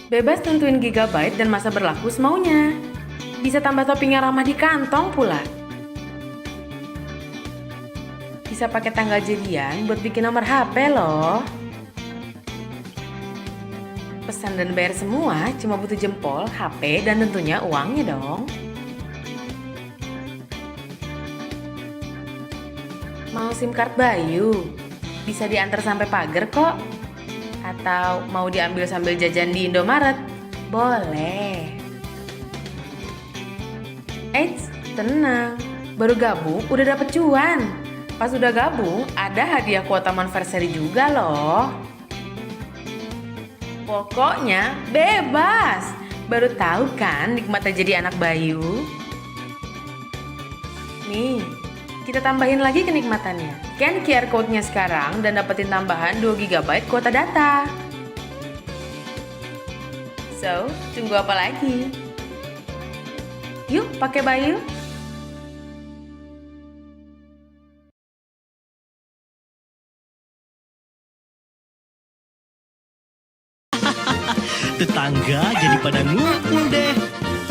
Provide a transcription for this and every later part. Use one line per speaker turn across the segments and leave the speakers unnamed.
Bebas tentuin gigabyte dan masa berlaku semaunya. Bisa tambah topping yang ramah di kantong pula. Bisa pakai tanggal jadian buat bikin nomor HP loh. Pesan dan bayar semua cuma butuh jempol, HP, dan tentunya uangnya dong. Mau SIM card Bayu? Bisa diantar sampai pagar kok. Atau mau diambil sambil jajan di Indomaret? Boleh. Eits, tenang. Baru gabung udah dapet cuan. Pas udah gabung, ada hadiah kuota monversary juga loh. Pokoknya bebas. Baru tahu kan nikmatnya jadi anak Bayu? Nih, kita tambahin lagi kenikmatannya. Scan QR code-nya sekarang dan dapetin tambahan 2 GB kuota data. So, tunggu apa lagi? Yuk, pakai Bayu.
Tetangga jadi pada ngumpul deh.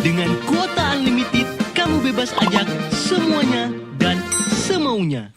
Dengan kuota unlimited, kamu bebas ajak semuanya dan semaunya.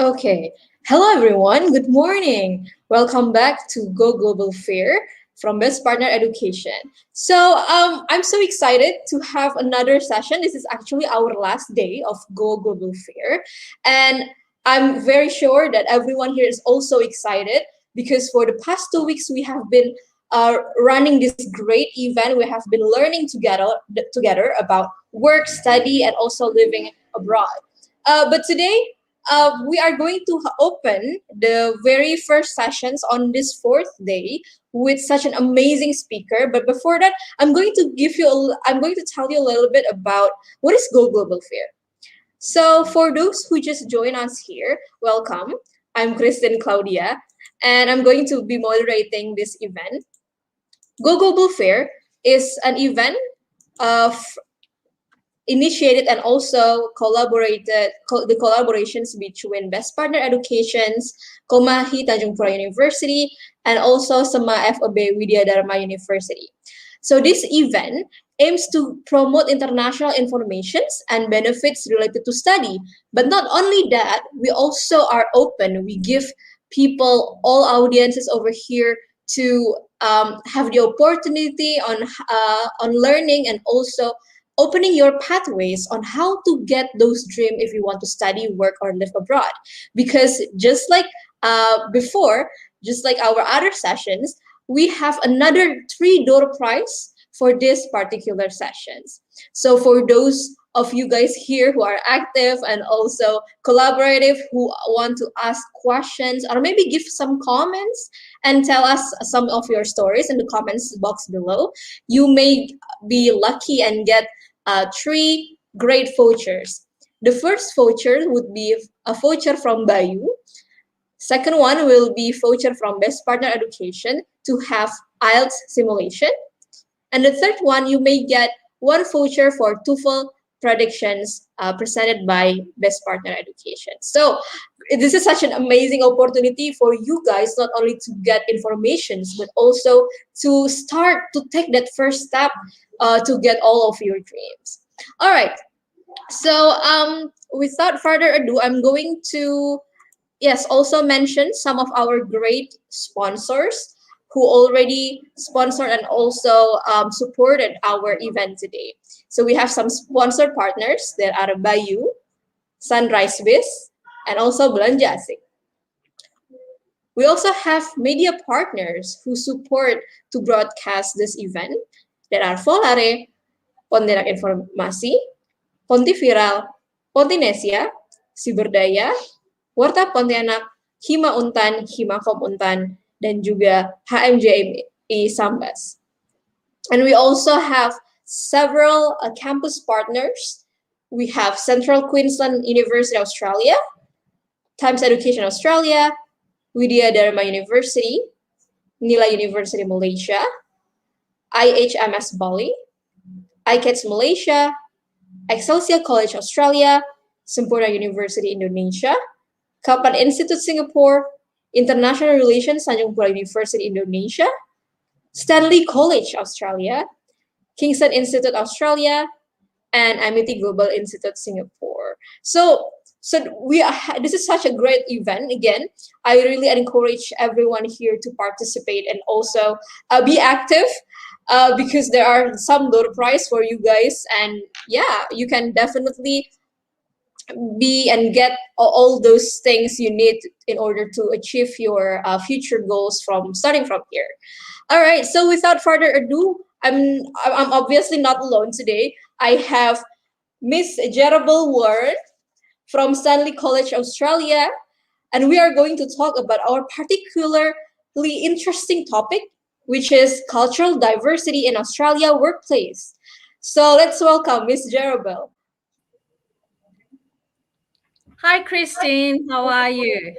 Okay, hello everyone, good morning. Welcome back to Go Global Fair, from Best Partner Education. So I'm so excited to have another session. This is actually our last day of Go Global Fair. And I'm very sure that everyone here is also excited because for the past 2 weeks, we have been running this great event. We have been learning together about work, study, and also living abroad. But today, we are going to open the very first sessions on this fourth day with such an amazing speaker. But before that, I'm going to tell you a little bit about what is Go Global Fair. So for those who just joined us here, welcome. I'm Kristen Claudia, and I'm going to be moderating this event. Go Global Fair is an event initiated and also the collaborations between Best Partner Educations, KOMAHI Tanjung Pura University, and also SEMA FEB Widya Dhrama University. So this event aims to promote international informations and benefits related to study. But not only that, we also are open. We give people, all audiences over here, to have the opportunity on learning and also opening your pathways on how to get those dreams if you want to study, work, or live abroad. Because just like before, just like our other sessions, we have another $3 prize for this particular sessions. So for those of you guys here who are active and also collaborative, who want to ask questions or maybe give some comments and tell us some of your stories in the comments box below, you may be lucky and get 3 great vouchers. The first voucher would be a voucher from Bayu. Second one will be voucher from Best Partner Education to have IELTS simulation. And the third one, you may get 1 voucher for TOEFL predictions presented by Best Partner Education. So this is such an amazing opportunity for you guys, not only to get informations, but also to start to take that first step to get all of your dreams. All right. So without further ado, I'm going to also mention some of our great sponsors who already sponsored and also supported our event today. So we have some sponsored partners that are Bayu, Sunrise Biz, and also Belanja Asik. We also have media partners who support to broadcast this event that are Volare, Pontianak Informasi, Pontiviral, Pontinesia, Siberdaya, Warta Pontianak, Hima Untan, Himakom Untan, dan juga HMJMI Sambas. And we also have several campus partners. We have Central Queensland University Australia, Times Education Australia, Widya Dharma University, Nila University Malaysia, IHMS Bali, ICATS Malaysia, Excelsior College Australia, Sempurna University Indonesia, Kaplan Institute Singapore, International Relations Tanjung Pura University Indonesia, Stanley College Australia, Kingston Institute Australia, and Amity Global Institute Singapore. So this is such a great event. Again, I really encourage everyone here to participate and also be active because there are some door prize for you guys, and you can definitely be and get all those things you need in order to achieve your future goals from starting from here. All right, so without further ado, I'm obviously not alone today. I have Miss Jerabel Ward from Stanley College Australia, and we are going to talk about our particularly interesting topic, which is cultural diversity in Australia workplace. So let's welcome Miss Jerabel.
Hi, Christine. How are you?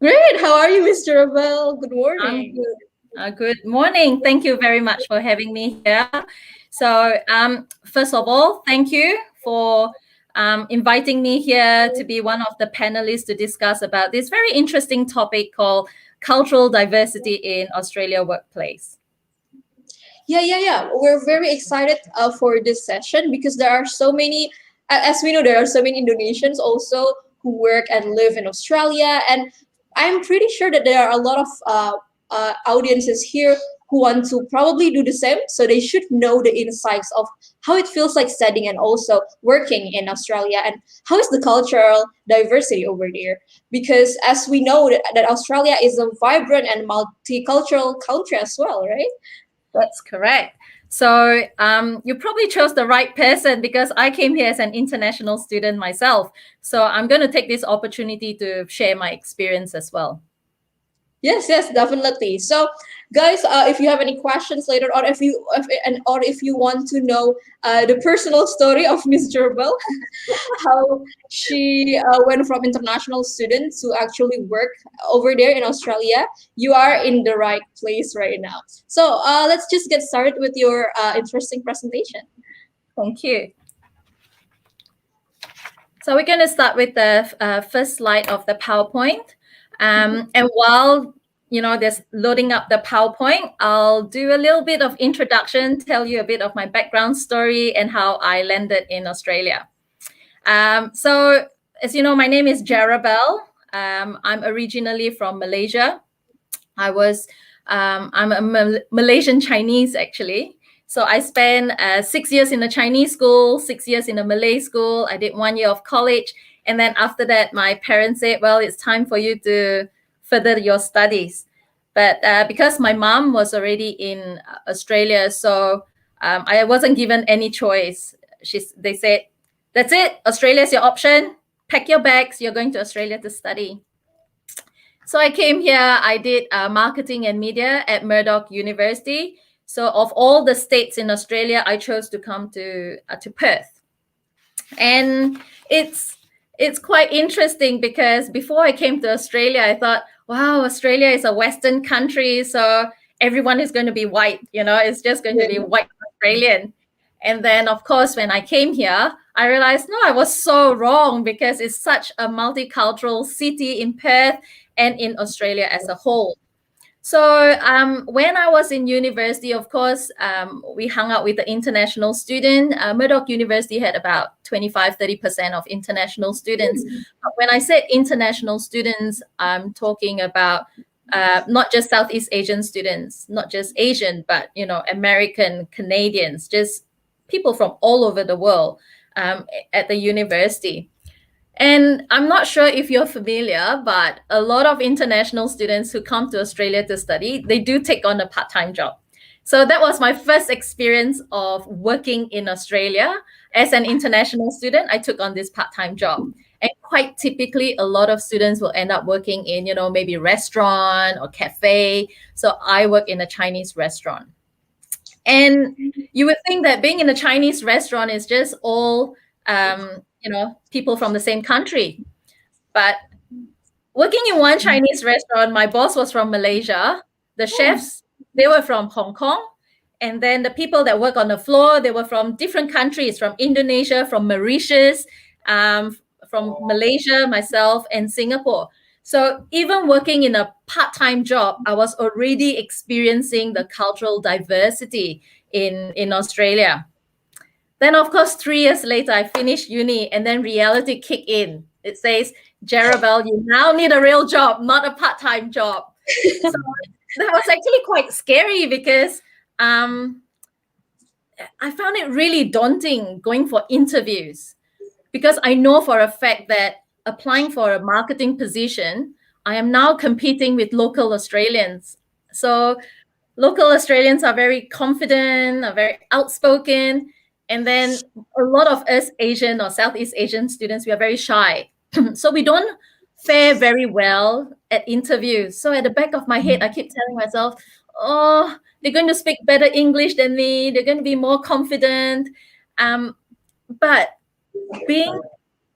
Great. How are you, Miss Jerabel? Good morning.
I'm good. Good morning. Thank you very much for having me here. So, first of all, thank you for inviting me here to be one of the panelists to discuss about this very interesting topic called cultural diversity in Australia workplace.
Yeah. We're very excited for this session because there are so many, as we know, there are so many Indonesians also who work and live in Australia. And I'm pretty sure that there are a lot of audiences here who want to probably do the same. So they should know the insights of how it feels like studying and also working in Australia, and how is the cultural diversity over there. Because as we know that Australia is a vibrant and multicultural country as well, right?
That's correct. So you probably chose the right person, because I came here as an international student myself. So I'm going to take this opportunity to share my experience as well.
Yes, definitely. So, guys, if you have any questions later, or if you want to know the personal story of Miss Gerbel, how she went from international student to actually work over there in Australia, you are in the right place right now. So, let's just get started with your interesting presentation.
Thank you. So we're going to start with the first slide of the PowerPoint. And while there's loading up the PowerPoint, I'll do a little bit of introduction, tell you a bit of my background story and how I landed in Australia. So as you know, my name is Jarabel. I'm originally from Malaysia. I'm a Malaysian Chinese, actually. So I spent 6 years in a Chinese school, 6 years in a Malay school. I did 1 year of college. And then after that, my parents said, well, it's time for you to further your studies. But because my mom was already in Australia, so I wasn't given any choice. They said, that's it, Australia's your option. Pack your bags, you're going to Australia to study. So I came here, I did marketing and media at Murdoch University. So of all the states in Australia, I chose to come to Perth. And it's quite interesting, because before I came to Australia, I thought, wow, Australia is a Western country, so everyone is going to be white, it's just going to be white Australian. And then, of course, when I came here, I realized, no, I was so wrong, because it's such a multicultural city in Perth and in Australia as a whole. So when I was in university, of course, we hung out with the international student. Murdoch University had about 25-30% of international students. But when I said international students, I'm talking about not just Southeast Asian students, not just Asian, but, American, Canadians, just people from all over the world at the university. And I'm not sure if you're familiar, but a lot of international students who come to Australia to study, they do take on a part-time job. So that was my first experience of working in Australia. As an international student, I took on this part-time job. And quite typically, a lot of students will end up working in, maybe restaurant or cafe. So I work in a Chinese restaurant. And you would think that being in a Chinese restaurant is just all people from the same country. But working in one Chinese restaurant, my boss was from Malaysia. The chefs, they were from Hong Kong. And then the people that work on the floor, they were from different countries, from Indonesia, from Mauritius, from Malaysia, myself, and Singapore. So even working in a part-time job, I was already experiencing the cultural diversity in Australia. Then, of course, 3 years later, I finished uni, and then reality kicked in. It says, Jarabel, you now need a real job, not a part-time job. So that was actually quite scary, because I found it really daunting going for interviews, because I know for a fact that applying for a marketing position, I am now competing with local Australians. So local Australians are very confident, are very outspoken. And then a lot of us Asian or Southeast Asian students, we are very shy. So we don't fare very well at interviews. So at the back of my head, I keep telling myself, oh, they're going to speak better English than me. They're going to be more confident. But being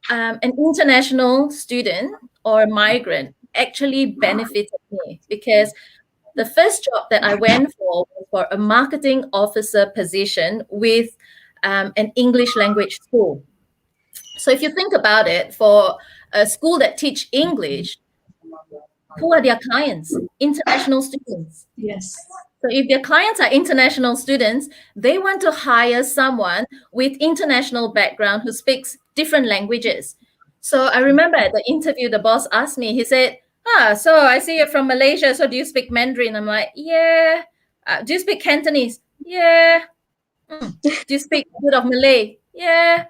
an international student or a migrant actually benefited me, because the first job that I went for was for a marketing officer position with an English language school. So if you think about it, for a school that teach English, who are their clients? International students.
Yes.
So if their clients are international students, they want to hire someone with international background who speaks different languages. So I remember at the interview, the boss asked me, he said, so I see you're from Malaysia, so do you speak Mandarin? I'm like, yeah, Do you speak Cantonese? Yeah. Do you speak a bit of Malay? Yeah.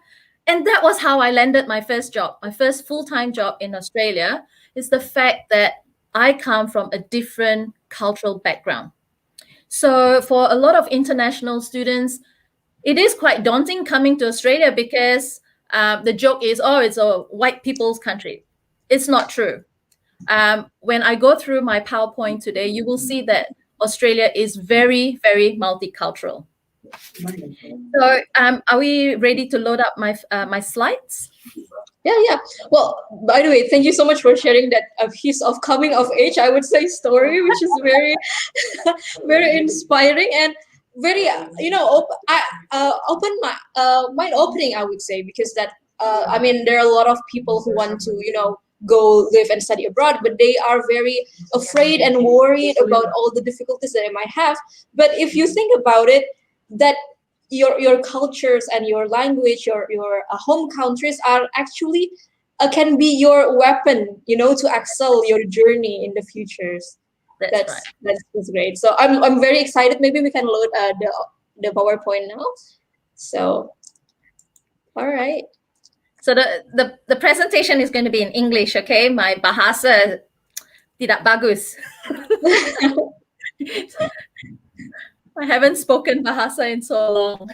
And that was how I landed my first job, my first full-time job in Australia, is the fact that I come from a different cultural background. So for a lot of international students, it is quite daunting coming to Australia because the joke is, oh, it's a white people's country. It's not true. When I go through my PowerPoint today, you will see that Australia is very, very multicultural. So, are we ready to load up my slides?
Yeah. Well, by the way, thank you so much for sharing that piece of coming of age, I would say, story, which is very, very inspiring and very, open mind opening, I would say, because that, I mean, there are a lot of people who want to, go live and study abroad, but they are very afraid and worried about all the difficulties that they might have. But if you think about it, that your cultures and your language, your home countries are actually can be your weapon, to excel your journey in the futures.
That's right.
That's great. So I'm very excited. Maybe we can load the PowerPoint now. So, all right.
So the presentation is going to be in English, okay? My bahasa tidak bagus. I haven't spoken bahasa in so long.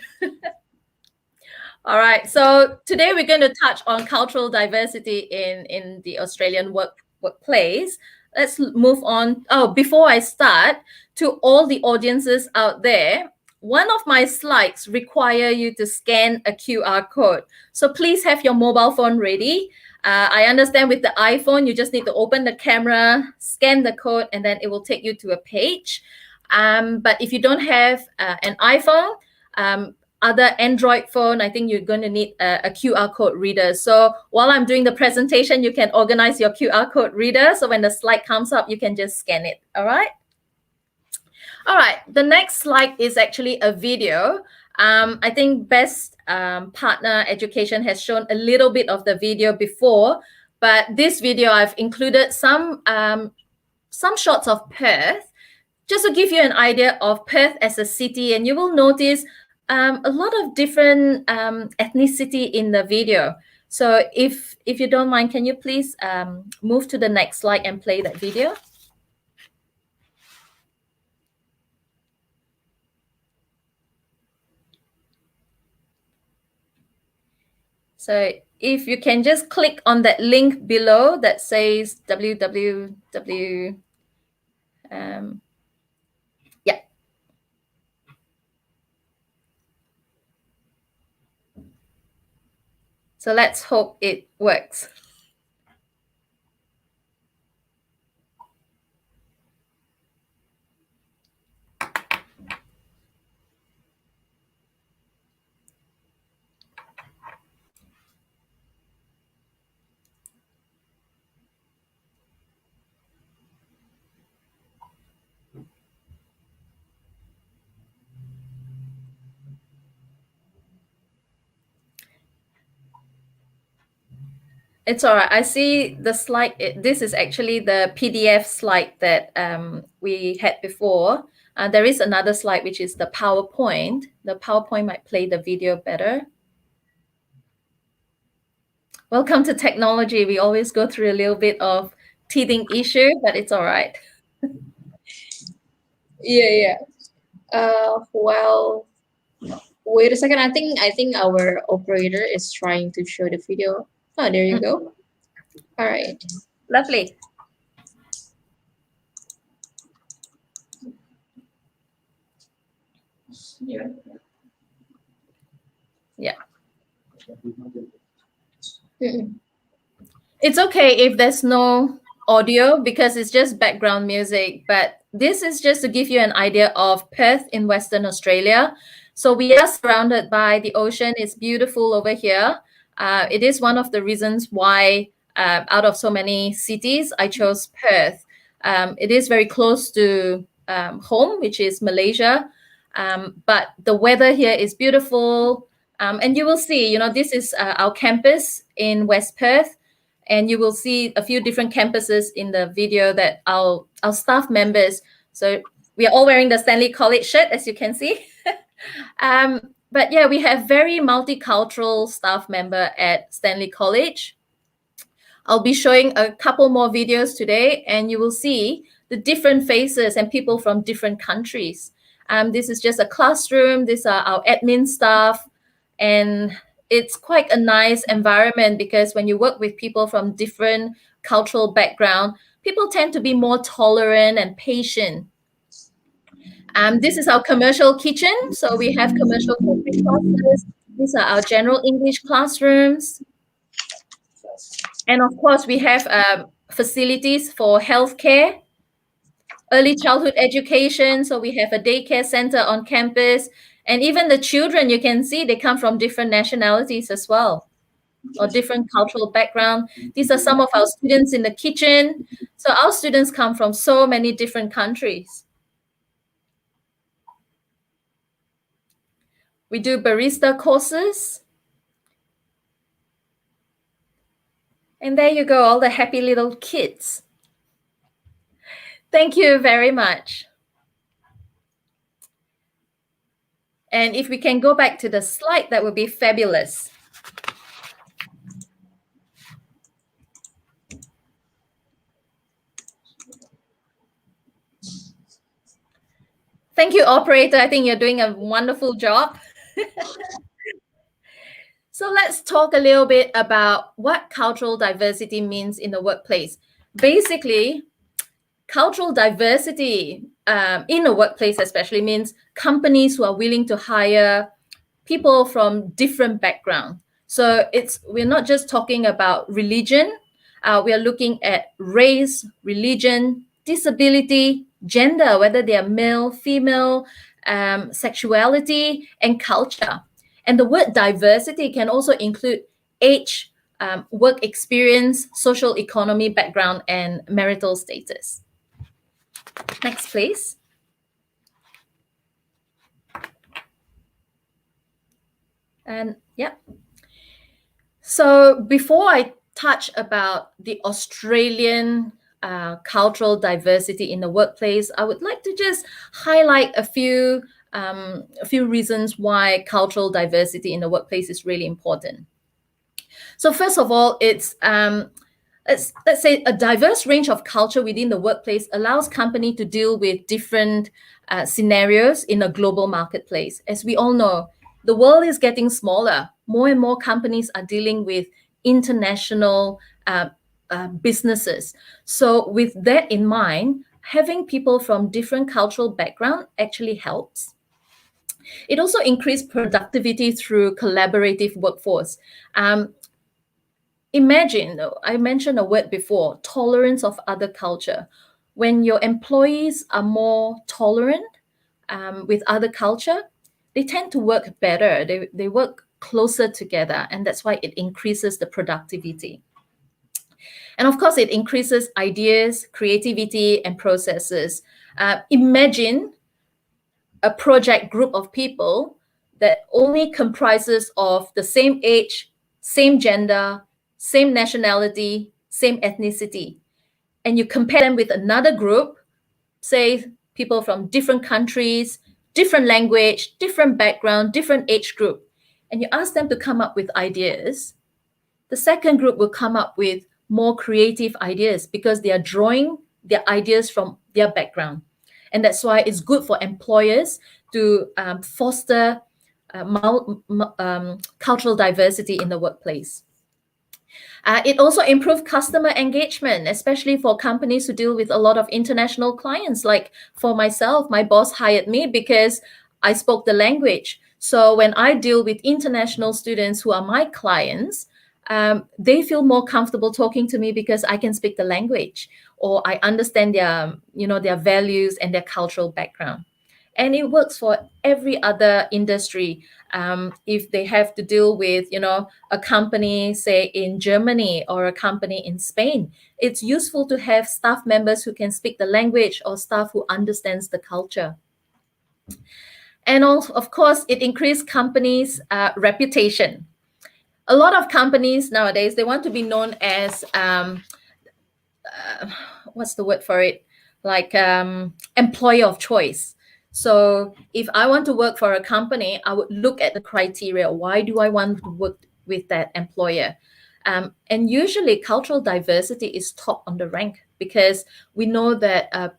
All right. So today we're going to touch on cultural diversity in the Australian workplace. Let's move on. Oh, before I start, to all the audiences out there, one of my slides require you to scan a QR code. So please have your mobile phone ready. I understand with the iPhone, you just need to open the camera, scan the code, and then it will take you to a page. But if you don't have an iPhone, other Android phone, I think you're going to need a QR code reader. So while I'm doing the presentation, you can organize your QR code reader. So when the slide comes up, you can just scan it. All right. All right. The next slide is actually a video. I think Best Partner Education has shown a little bit of the video before, but this video I've included some shots of Perth, just to give you an idea of Perth as a city, and you will notice a lot of different ethnicity in the video. So if you don't mind, can you please move to the next slide and play that video? So if you can just click on that link below that says www. Yeah. So let's hope it works. It's all right. I see the slide. This is actually the PDF slide that we had before. There is another slide, which is the PowerPoint. The PowerPoint might play the video better. Welcome to technology. We always go through a little bit of teething issue, but it's all right.
Yeah. Well, wait a second. I think our operator is trying to show the video. Oh, there you go. All right.
Lovely. Yeah. It's okay if there's no audio because it's just background music, but this is just to give you an idea of Perth in Western Australia. So we are surrounded by the ocean. It's beautiful over here. It is one of the reasons why out of so many cities, I chose Perth. It is very close to home, which is Malaysia. But the weather here is beautiful. And you will see, this is our campus in West Perth. And you will see a few different campuses in the video that our staff members. So We are all wearing the Stanley College shirt, as you can see. But yeah, we have very multicultural staff member at Stanley College. I'll be showing a couple more videos today, and you will see the different faces and people from different countries. This is just a classroom. These are our admin staff, and it's quite a nice environment because when you work with people from different cultural background, people tend to be more tolerant and patient. This is our commercial kitchen. So we have commercial cookery classes. These are our general English classrooms. And of course, we have facilities for healthcare, early childhood education. So we have a daycare center on campus. And even the children, you can see they come from different nationalities as well, or different cultural background. These are some of our students in the kitchen. So our students come from so many different countries. We do barista courses. And there you go, all the happy little kids. Thank you very much. And if we can go back to the slide, that would be fabulous. Thank you, operator. I think you're doing a wonderful job. So let's talk a little bit about what cultural diversity means in the workplace. Basically, cultural diversity in the workplace especially means companies who are willing to hire people from different backgrounds. So we're not just talking about religion. We are looking at race, religion, disability, gender, whether they are male, female, sexuality, and culture. And the word diversity can also include age, work experience, social economy background, and marital status. Next, please. And yeah. So before I touch about the Australian cultural diversity in the workplace, I would like to just highlight a few reasons why cultural diversity in the workplace is really important. So first of all, it's let's say a diverse range of culture within the workplace allows company to deal with different scenarios in a global marketplace. As we all know, the world is getting smaller. More and more companies are dealing with international businesses. So with that in mind, having people from different cultural background actually helps. It also increased productivity through collaborative workforce. Imagine, I mentioned a word before, tolerance of other culture. When your employees are more tolerant with other culture, they tend to work better. They work closer together, and that's why it increases the productivity. And of course, it increases ideas, creativity, and processes. Imagine a project group of people that only comprises of the same age, same gender, same nationality, same ethnicity. And you compare them with another group, say people from different countries, different language, different background, different age group, and you ask them to come up with ideas. The second group will come up with more creative ideas because they are drawing their ideas from their background. And that's why it's good for employers to foster cultural diversity in the workplace. It also improved customer engagement, especially for companies who deal with a lot of international clients. Like for myself, my boss hired me because I spoke the language. So when I deal with international students who are my clients, they feel more comfortable talking to me because I can speak the language, or I understand their values and their cultural background. And it works for every other industry. If they have to deal with, a company, say in Germany, or a company in Spain, it's useful to have staff members who can speak the language, or staff who understands the culture. And also, of course, it increased companies' reputation. A lot of companies nowadays, they want to be known as, what's the word for it? like employer of choice. So if I want to work for a company, I would look at the criteria. Why do I want to work with that employer? And usually cultural diversity is top on the rank, because we know that a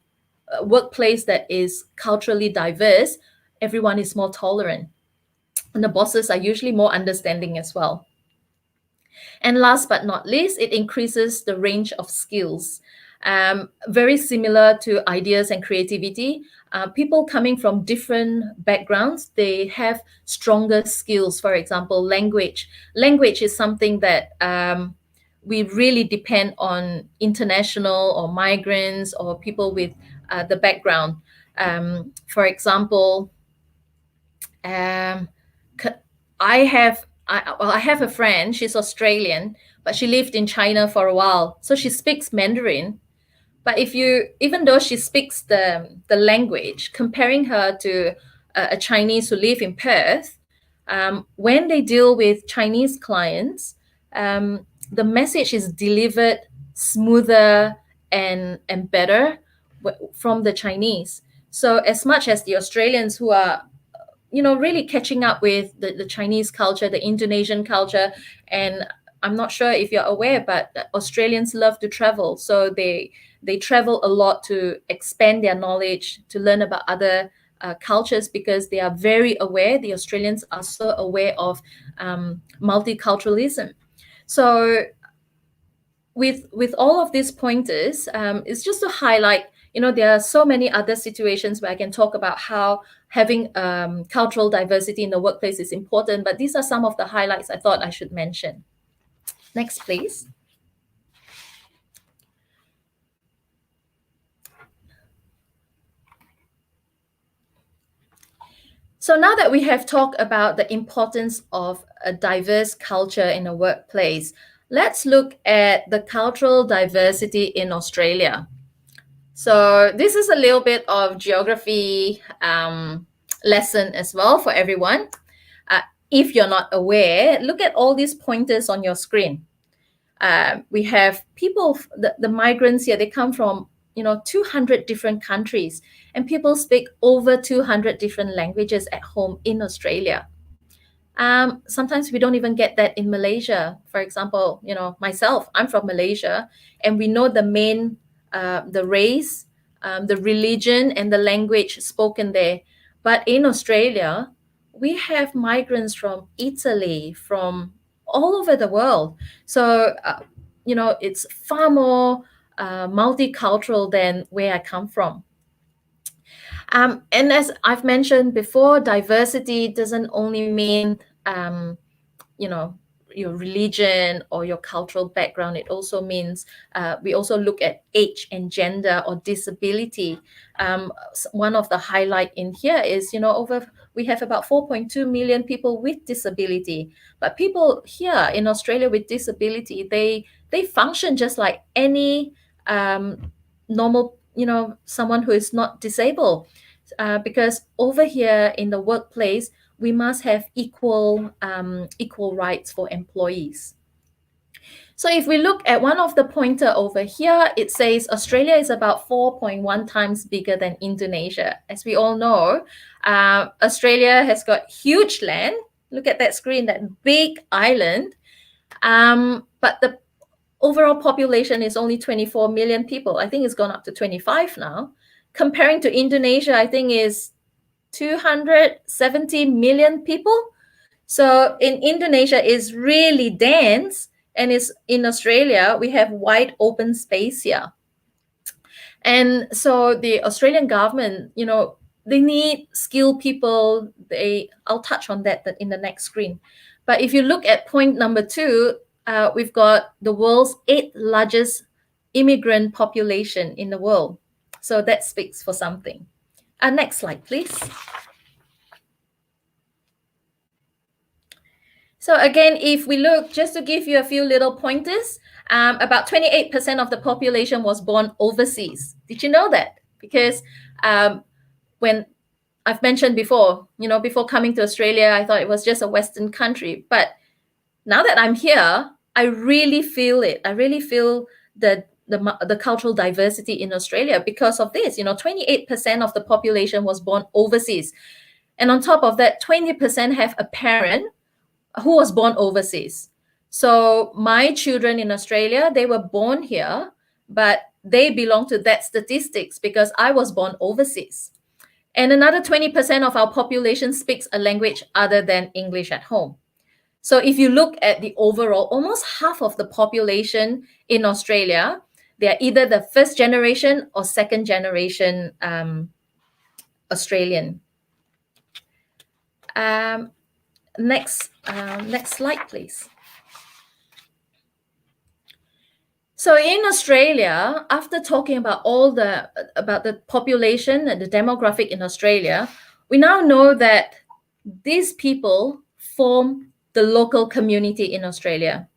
workplace that is culturally diverse, everyone is more tolerant. And the bosses are usually more understanding as well. And last but not least, it increases the range of skills. Very similar to ideas and creativity. People coming from different backgrounds, they have stronger skills. For example, language. Language is something that we really depend on international or migrants or people with the background. For example, um, I have a friend. She's Australian, but she lived in China for a while, so she speaks Mandarin. But even though she speaks the language, comparing her to a Chinese who live in Perth, when they deal with Chinese clients, the message is delivered smoother and better from the Chinese. So as much as the Australians who are really catching up with the Chinese culture, the Indonesian culture. And I'm not sure if you're aware, but Australians love to travel. So they travel a lot to expand their knowledge, to learn about other cultures, because they are very aware. The Australians are so aware of multiculturalism. So with all of these pointers, it's just to highlight, there are so many other situations where I can talk about how having cultural diversity in the workplace is important, but these are some of the highlights I thought I should mention. Next, please. So now that we have talked about the importance of a diverse culture in a workplace, let's look at the cultural diversity in Australia. So this is a little bit of geography lesson as well for everyone. If you're not aware, look at all these pointers on your screen. We have people, the migrants here, they come from 200 different countries, and people speak over 200 different languages at home in Australia. Sometimes we don't even get that in Malaysia. For example, myself, I'm from Malaysia, and we know the main, the race, the religion, and the language spoken there. But in Australia, we have migrants from Italy, from all over the world. So, it's far more multicultural than where I come from. And as I've mentioned before, diversity doesn't only mean, your religion or your cultural background. It also means we also look at age and gender or disability. One of the highlight in here is, we have about 4.2 million people with disability. But people here in Australia with disability, they function just like any normal, someone who is not disabled. Because over here in the workplace, we must have equal rights for employees. So if we look at one of the pointer over here, it says Australia is about 4.1 times bigger than Indonesia. As we all know, Australia has got huge land. Look at that screen, that big island. But the overall population is only 24 million people. I think it's gone up to 25 now. Comparing to Indonesia, I think is 270 million people. So in Indonesia is really dense, and is in Australia we have wide open space here. And so the Australian government, they need skilled people. I'll touch on that in the next screen. But if you look at point number 2, we've got the world's 8th largest immigrant population in the world. So that speaks for something. Next slide, please. So again, if we look, just to give you a few little pointers, about 28% of the population was born overseas. Did you know that? Because when I've mentioned before, before coming to Australia, I thought it was just a Western country. But now that I'm here, I really feel it. I really feel the the cultural diversity in Australia because of this. 28% of the population was born overseas. And on top of that, 20% have a parent who was born overseas. So my children in Australia, they were born here, but they belong to that statistics because I was born overseas. And another 20% of our population speaks a language other than English at home. So if you look at the overall, almost half of the population in Australia, they are either the first generation or second generation Australian. Next slide, please. So in Australia, after talking about about the population and the demographic in Australia, we now know that these people form the local community in Australia.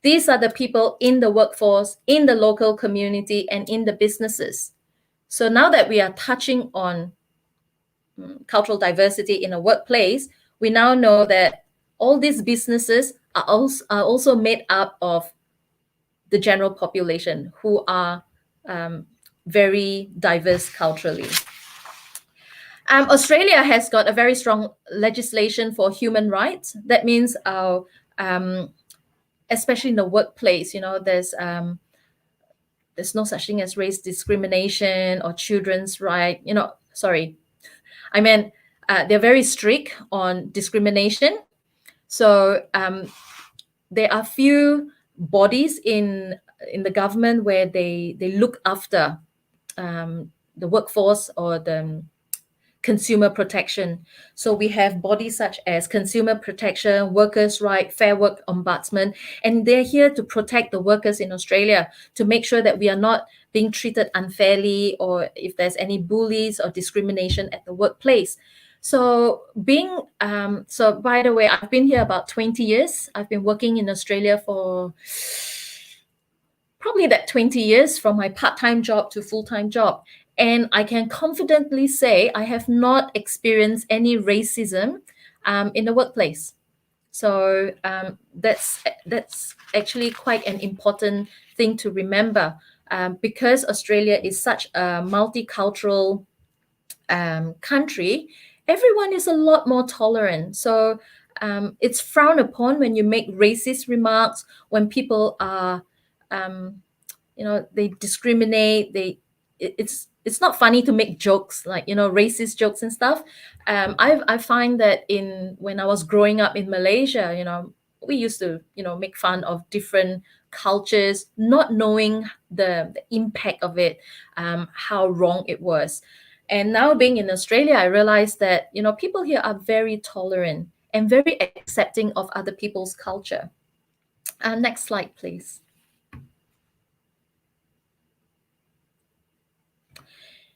These are the people in the workforce, in the local community, and in the businesses. So now that we are touching on cultural diversity in a workplace, we now know that all these businesses are also made up of the general population who are very diverse culturally. Australia has got a very strong legislation for human rights. That means our especially in the workplace, there's no such thing as race discrimination or children's right. They're very strict on discrimination. So there are few bodies in the government where they look after the workforce or the consumer protection. So we have bodies such as Consumer Protection, Workers' Right, Fair Work Ombudsman, and they're here to protect the workers in Australia, to make sure that we are not being treated unfairly or if there's any bullies or discrimination at the workplace. So by the way, I've been here about 20 years. I've been working in Australia for probably that 20 years, from my part-time job to full-time job. And I can confidently say I have not experienced any racism in the workplace. So that's actually quite an important thing to remember, because Australia is such a multicultural country. Everyone is a lot more tolerant. So it's frowned upon when you make racist remarks, when people are, they discriminate. It's not funny to make jokes like, racist jokes and stuff. I find that when I was growing up in Malaysia, we used to, make fun of different cultures, not knowing the impact of it, how wrong it was. And now being in Australia, I realized that, people here are very tolerant and very accepting of other people's culture. Next slide, please.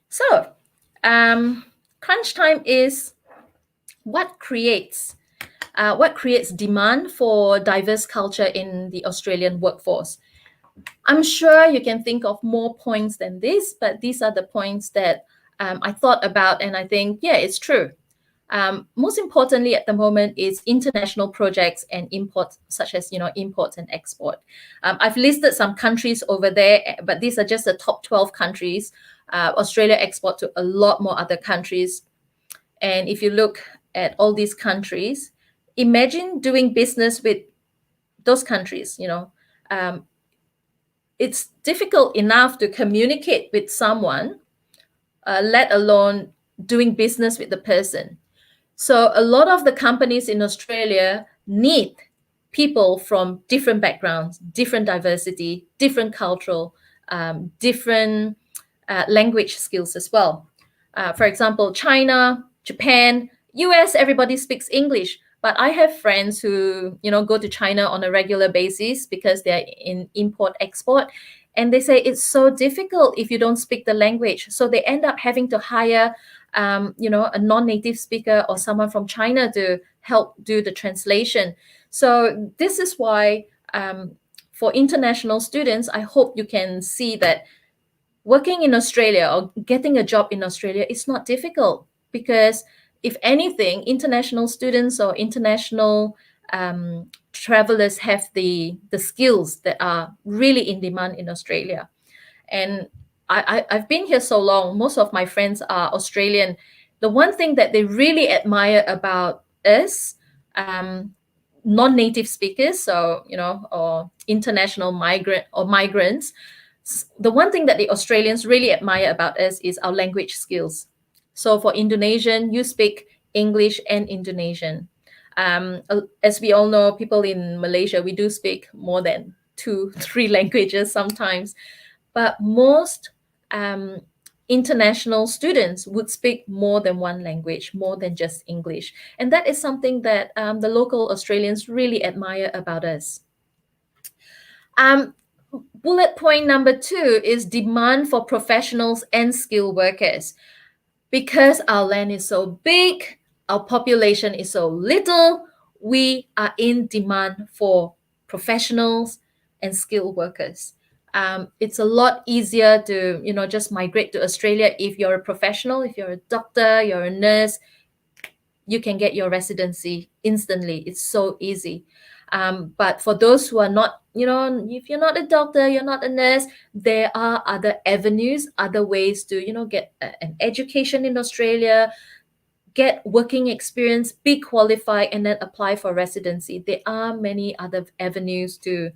So, crunch time is what creates demand for diverse culture in the Australian workforce. I'm sure you can think of more points than this, but these are the points that I thought about, and I think, yeah, it's true. Most importantly at the moment is international projects and imports, such as, imports and export. I've listed some countries over there, but these are just the top 12 countries. Australia export to a lot more other countries. And if you look at all these countries, imagine doing business with those countries, it's difficult enough to communicate with someone, let alone doing business with the person. So a lot of the companies in Australia need people from different backgrounds, different diversity, different cultural, different language skills as well. For example, China, Japan, US, everybody speaks English. But I have friends who, go to China on a regular basis because they're in import-export. And they say it's so difficult if you don't speak the language. So they end up having to hire, a non-native speaker or someone from China to help do the translation. So this is why for international students, I hope you can see that working in Australia or getting a job in Australia is not difficult, because if anything, international students or international travelers have the skills that are really in demand in Australia. And I've been here so long. Most of my friends are Australian. The one thing that they really admire about us, non-native speakers, so or international migrants, the one thing that the Australians really admire about us is our language skills. So for Indonesian, you speak English and Indonesian. As we all know, people in Malaysia, we do speak more than 2-3 languages sometimes, but most international students would speak more than one language, more than just English. And that is something that the local Australians really admire about us. Bullet point number 2 is demand for professionals and skilled workers. Because our land is so big, our population is so little, we are in demand for professionals and skilled workers. It's a lot easier to, just migrate to Australia if you're a professional, if you're a doctor, you're a nurse, you can get your residency instantly. It's so easy. But for those who are not, if you're not a doctor, you're not a nurse, there are other avenues, other ways to, get an education in Australia, get working experience, be qualified, and then apply for residency. There are many other avenues to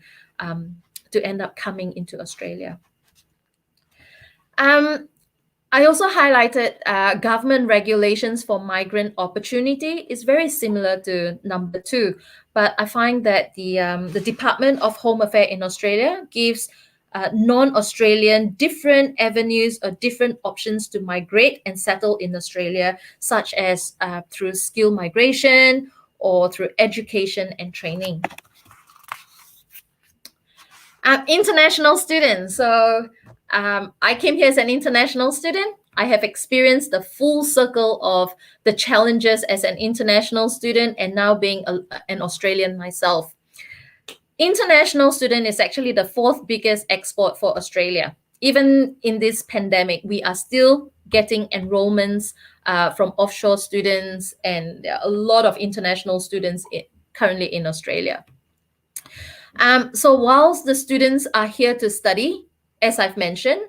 end up coming into Australia. I also highlighted government regulations for migrant opportunity is very similar to number 2, but I find that the Department of Home Affairs in Australia gives non-Australian different avenues or different options to migrate and settle in Australia, such as through skill migration or through education and training. International students. So I came here as an international student. I have experienced the full circle of the challenges as an international student and now being an Australian myself. International student is actually the 4th biggest export for Australia. Even in this pandemic, we are still getting enrollments from offshore students, and there are a lot of international students currently in Australia. So whilst the students are here to study, as I've mentioned,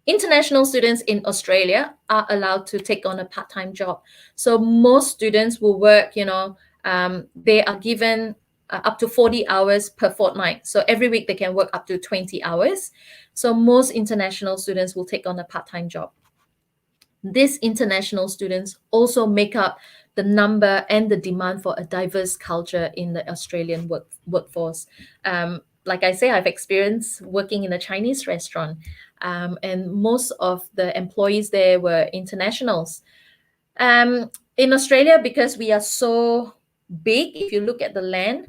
international students in Australia are allowed to take on a part-time job. So most students will work, they are given up to 40 hours per fortnight. So every week they can work up to 20 hours. So most international students will take on a part-time job. These international students also make up the number and the demand for a diverse culture in the Australian workforce. Like I say, I've experienced working in a Chinese restaurant, and most of the employees there were internationals. In Australia, because we are so big, if you look at the land,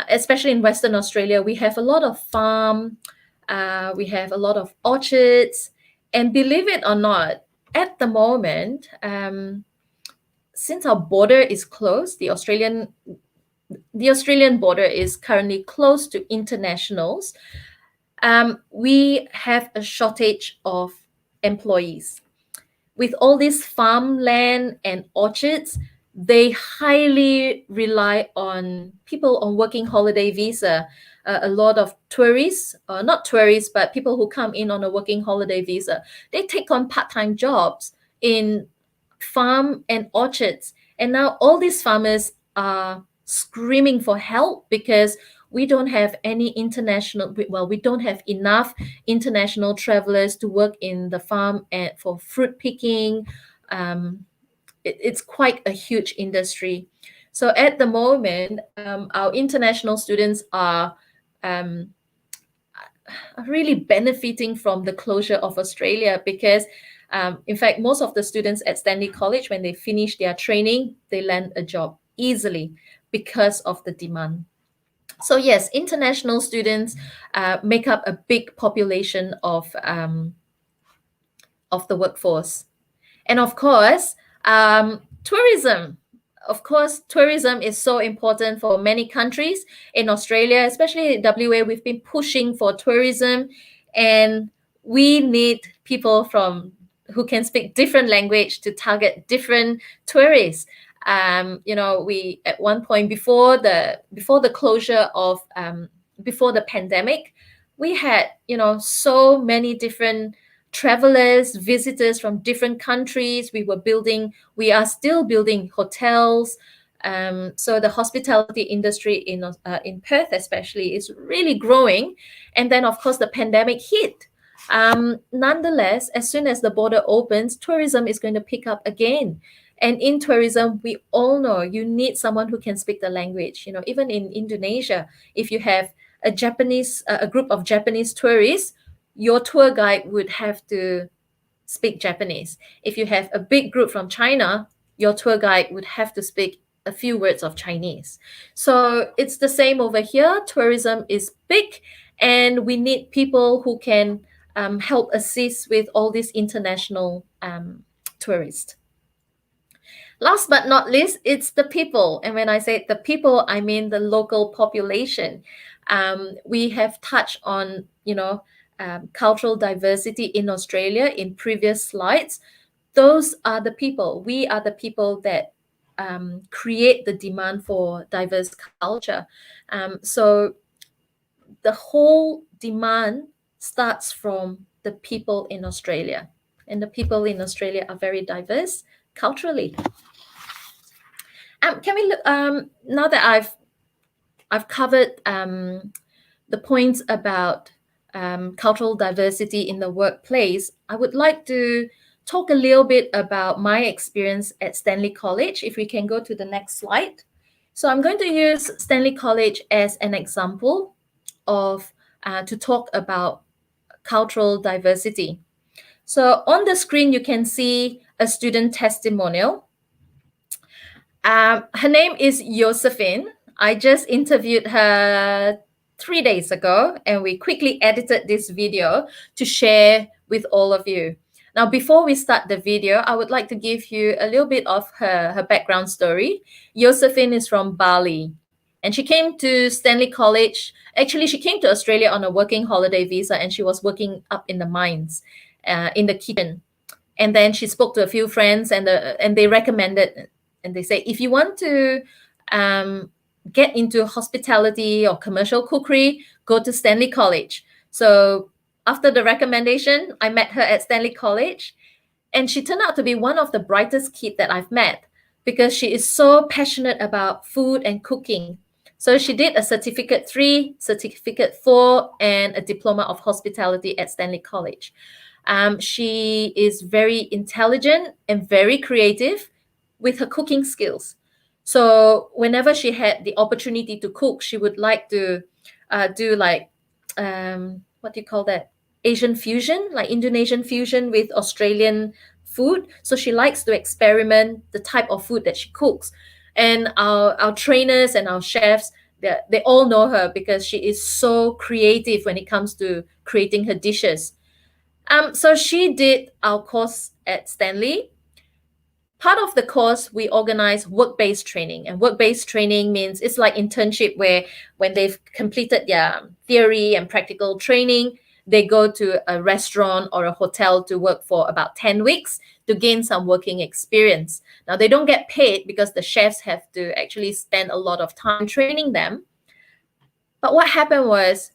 especially in Western Australia, we have a lot of farm, we have a lot of orchards, and believe it or not, at the moment, since our border is closed, the Australian border is currently closed to internationals, we have a shortage of employees. With all this farmland and orchards, they highly rely on people on working holiday visa. A lot of tourists, not tourists, but people who come in on a working holiday visa, they take on part-time jobs in farm and orchards. And now all these farmers are screaming for help because we don't have any we don't have enough international travelers to work in the farm and for fruit picking. It's quite a huge industry. So at the moment, our international students are really benefiting from the closure of Australia because, in fact, most of the students at Stanley College, when they finish their training, they land a job easily because of the demand. So yes, international students make up a big population of the workforce. And of course, tourism. Of course, tourism is so important for many countries. In Australia, especially in WA, we've been pushing for tourism, and we need people who can speak different language to target different tourists. We at one point before the closure of before the pandemic, we had, so many different travelers, visitors from different countries. We are still building hotels. So the hospitality industry in Perth especially is really growing. And then of course the pandemic hit. Nonetheless, as soon as the border opens, tourism is going to pick up again. And in tourism, we all know you need someone who can speak the language. Even in Indonesia, if you have a group of Japanese tourists, your tour guide would have to speak Japanese. If you have a big group from China, your tour guide would have to speak a few words of Chinese. So it's the same over here. Tourism is big, and we need people who can help assist with all these international tourists. Last but not least, it's the people. And when I say the people, I mean the local population. We have touched on, cultural diversity in Australia in previous slides. Those are the people. We are the people that create the demand for diverse culture. So the whole demand starts from the people in Australia. And the people in Australia are very diverse culturally. Can we look now that I've covered the points about cultural diversity in the workplace, I would like to talk a little bit about my experience at Stanley College. If we can go to the next slide. So I'm going to use Stanley College as an example of to talk about cultural diversity. So on the screen, you can see a student testimonial. Her name is Josephine. I just interviewed her 3 days ago, and we quickly edited this video to share with all of you. Now, before we start the video, I would like to give you a little bit of her background story. Josephine is from Bali, and she came to Stanley College. Actually, she came to Australia on a working holiday visa, and she was working up in the mines, in the kitchen. And then she spoke to a few friends, and they recommended, and they say, if you want to get into hospitality or commercial cookery, go to Stanley College. So after the recommendation, I met her at Stanley College, and she turned out to be one of the brightest kids that I've met because she is so passionate about food and cooking. So she did a Certificate 3, Certificate 4, and a Diploma of Hospitality at Stanley College. She is very intelligent and very creative with her cooking skills. So whenever she had the opportunity to cook, she would like to do like, what do you call that? Asian fusion, like Indonesian fusion with Australian food. So she likes to experiment the type of food that she cooks. And our trainers and our chefs, they all know her because she is so creative when it comes to creating her dishes. So she did our course at Stanley. Part of the course, we organize work-based training. And work-based training means it's like internship where when they've completed their theory and practical training, they go to a restaurant or a hotel to work for about 10 weeks to gain some working experience. Now, they don't get paid because the chefs have to actually spend a lot of time training them. But what happened was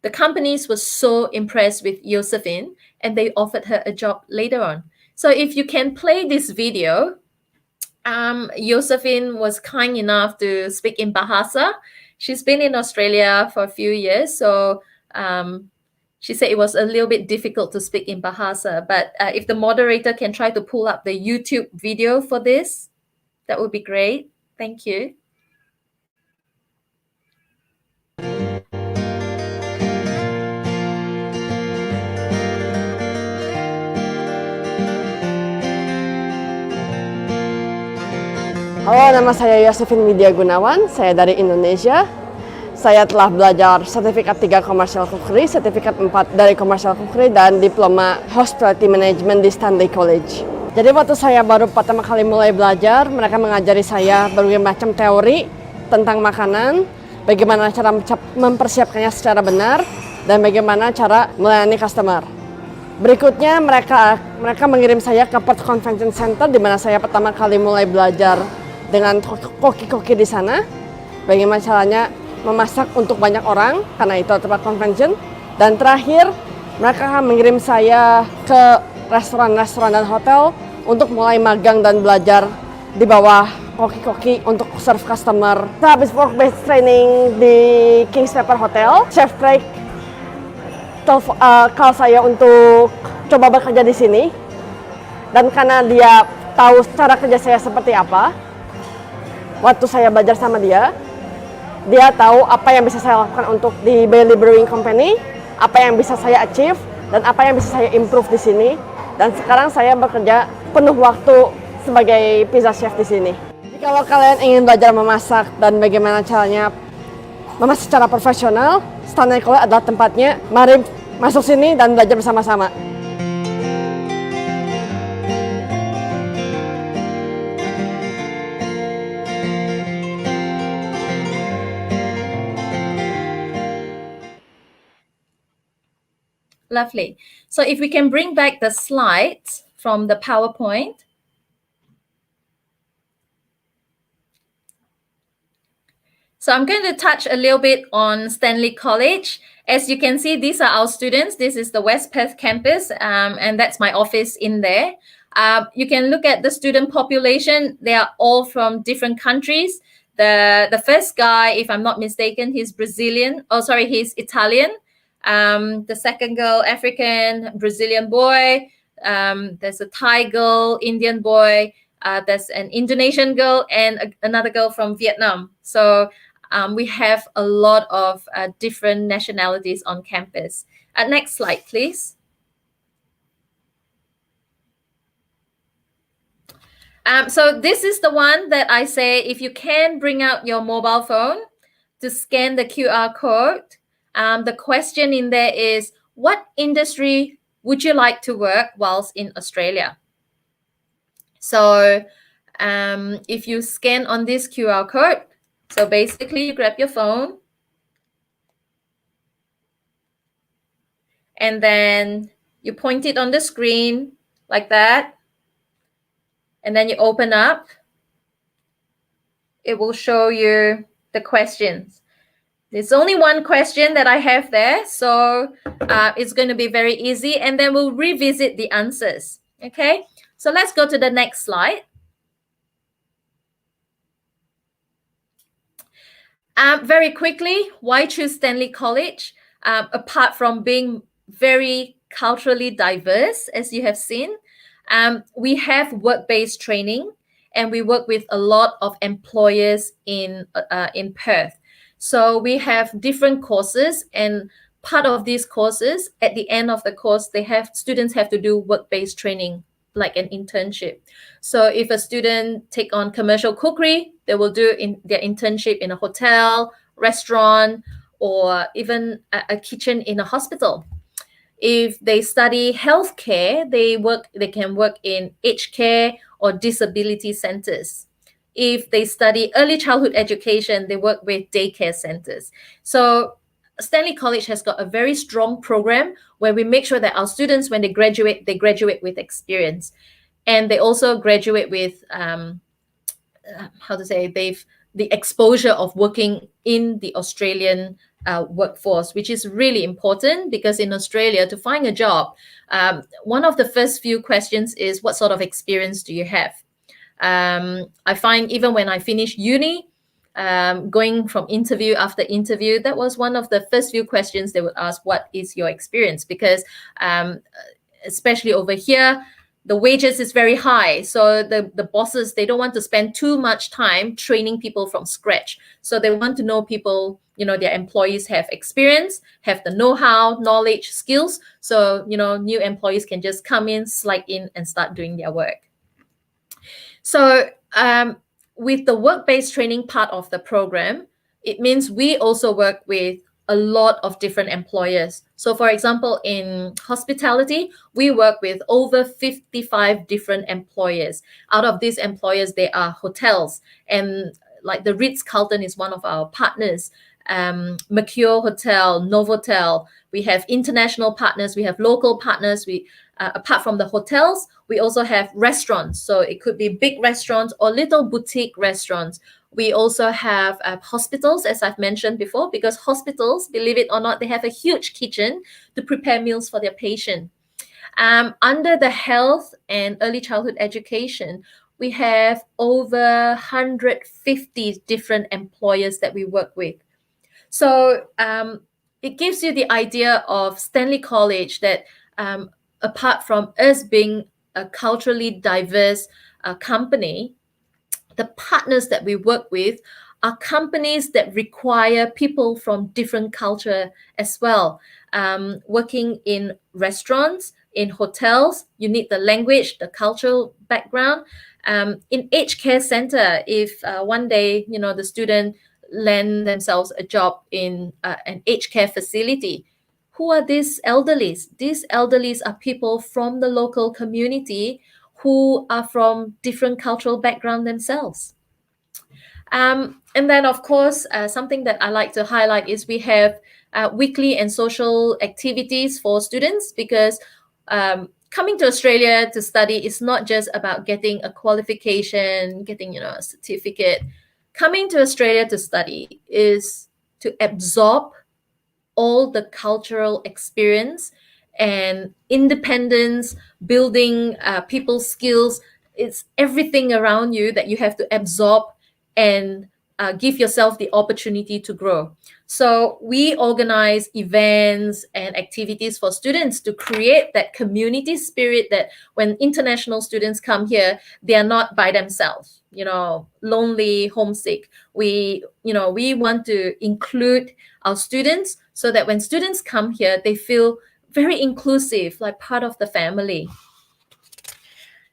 the companies were so impressed with Josephine, and they offered her a job later on. So if you can play this video, Josephine was kind enough to speak in Bahasa. She's been in Australia for a few years, so she said it was a little bit difficult to speak in Bahasa. But if the moderator can try to pull up the YouTube video for this, that would be great. Thank you.
Halo, nama saya Josephine Widya Gunawan, saya dari Indonesia. Saya telah belajar sertifikat 3 Commercial Cookery, sertifikat 4 dari Commercial Cookery, dan Diploma Hospitality Management di Stanley College. Jadi waktu saya baru pertama kali mulai belajar, mereka mengajari saya berbagai macam teori tentang makanan, bagaimana cara mempersiapkannya secara benar, dan bagaimana cara melayani customer. Berikutnya mereka mengirim saya ke Perth Convention Center, di mana saya pertama kali mulai belajar dengan koki-koki di sana, bagaimana caranya memasak untuk banyak orang karena itu tempat convention. Dan terakhir, mereka akan mengirim saya ke restoran-restoran dan hotel untuk mulai magang dan belajar di bawah koki-koki untuk serve customer. Habis work-based training di King's Pepper Hotel, Chef Craig call saya untuk coba bekerja di sini. Dan karena dia tahu cara kerja saya seperti apa, waktu saya belajar sama dia, dia tahu apa yang bisa saya lakukan untuk di Bailey Brewing Company, apa yang bisa saya achieve, dan apa yang bisa saya improve di sini. Dan sekarang saya bekerja penuh waktu sebagai pizza chef di sini. Jadi kalau kalian ingin belajar memasak dan bagaimana caranya memasak secara profesional, Stanley College adalah tempatnya. Mari masuk sini dan belajar bersama-sama.
Lovely. So if we can bring back the slides from the PowerPoint. So I'm going to touch a little bit on Stanley College. As you can see, these are our students. This is the West Perth campus, and that's my office in there. You can look at the student population. They are all from different countries. The first guy, if I'm not mistaken, he's Brazilian. Oh, sorry, he's Italian. The second girl, African, Brazilian boy. There's a Thai girl, Indian boy. There's an Indonesian girl and another girl from Vietnam. So we have a lot of different nationalities on campus. Next slide, please. So this is the one that I say, if you can bring out your mobile phone to scan the QR code. The question in there is, what industry would you like to work whilst in Australia? So if you scan on this QR code, so basically you grab your phone and then you point it on the screen like that. And then you open up. It will show you the questions. There's only one question that I have there, so it's going to be very easy, and then we'll revisit the answers. Okay, so let's go to the next slide. Very quickly, why choose Stanley College? Apart from being very culturally diverse, as you have seen, we have work-based training, and we work with a lot of employers in Perth. So we have different courses, and part of these courses, at the end of the course, students have to do work-based training, like an internship. So if a student take on commercial cookery, they will do their internship in a hotel, restaurant, or even a kitchen in a hospital. If they study healthcare, they can work in aged care or disability centers. If they study early childhood education, they work with daycare centers. So Stanley College has got a very strong program where we make sure that our students, when they graduate with experience. And they also graduate with, the exposure of working in the Australian workforce, which is really important, because in Australia, to find a job, one of the first few questions is, what sort of experience do you have? I find even when I finished uni, going from interview after interview, that was one of the first few questions they would ask, what is your experience? Because especially over here, the wages is very high. So the bosses, they don't want to spend too much time training people from scratch. So they want to know people, their employees have experience, have the know-how, knowledge, skills. So, new employees can just come in, slide in, and start doing their work. So with the work-based training part of the program, it means we also work with a lot of different employers. So for example, in hospitality, we work with over 55 different employers. Out of these employers, there are hotels, and like the Ritz-Carlton is one of our partners. Mercure Hotel, Novotel. We have international partners. We have local partners. Apart from the hotels, we also have restaurants. So it could be big restaurants or little boutique restaurants, We also have hospitals, as I've mentioned before, because hospitals, believe it or not, they have a huge kitchen to prepare meals for their patient. Under the health and early childhood education, we have over 150 different employers that we work with. So it gives you the idea of Stanley College that apart from us being a culturally diverse company, the partners that we work with are companies that require people from different culture as well. Working in restaurants, in hotels, you need the language, the cultural background. In aged care center, if one day, the student land themselves a job in an aged care facility, who are these elderlies? These elderlies are people from the local community who are from different cultural background themselves. And then, of course, something that I like to highlight is we have weekly and social activities for students, because coming to Australia to study is not just about getting a qualification, getting a certificate. Coming to Australia to study is to absorb all the cultural experience and independence, building people's skills. It's everything around you that you have to absorb and give yourself the opportunity to grow. So we organize events and activities for students to create that community spirit, that when international students come here, they are not by themselves, lonely, homesick. We want to include our students so that when students come here, they feel very inclusive, like part of the family.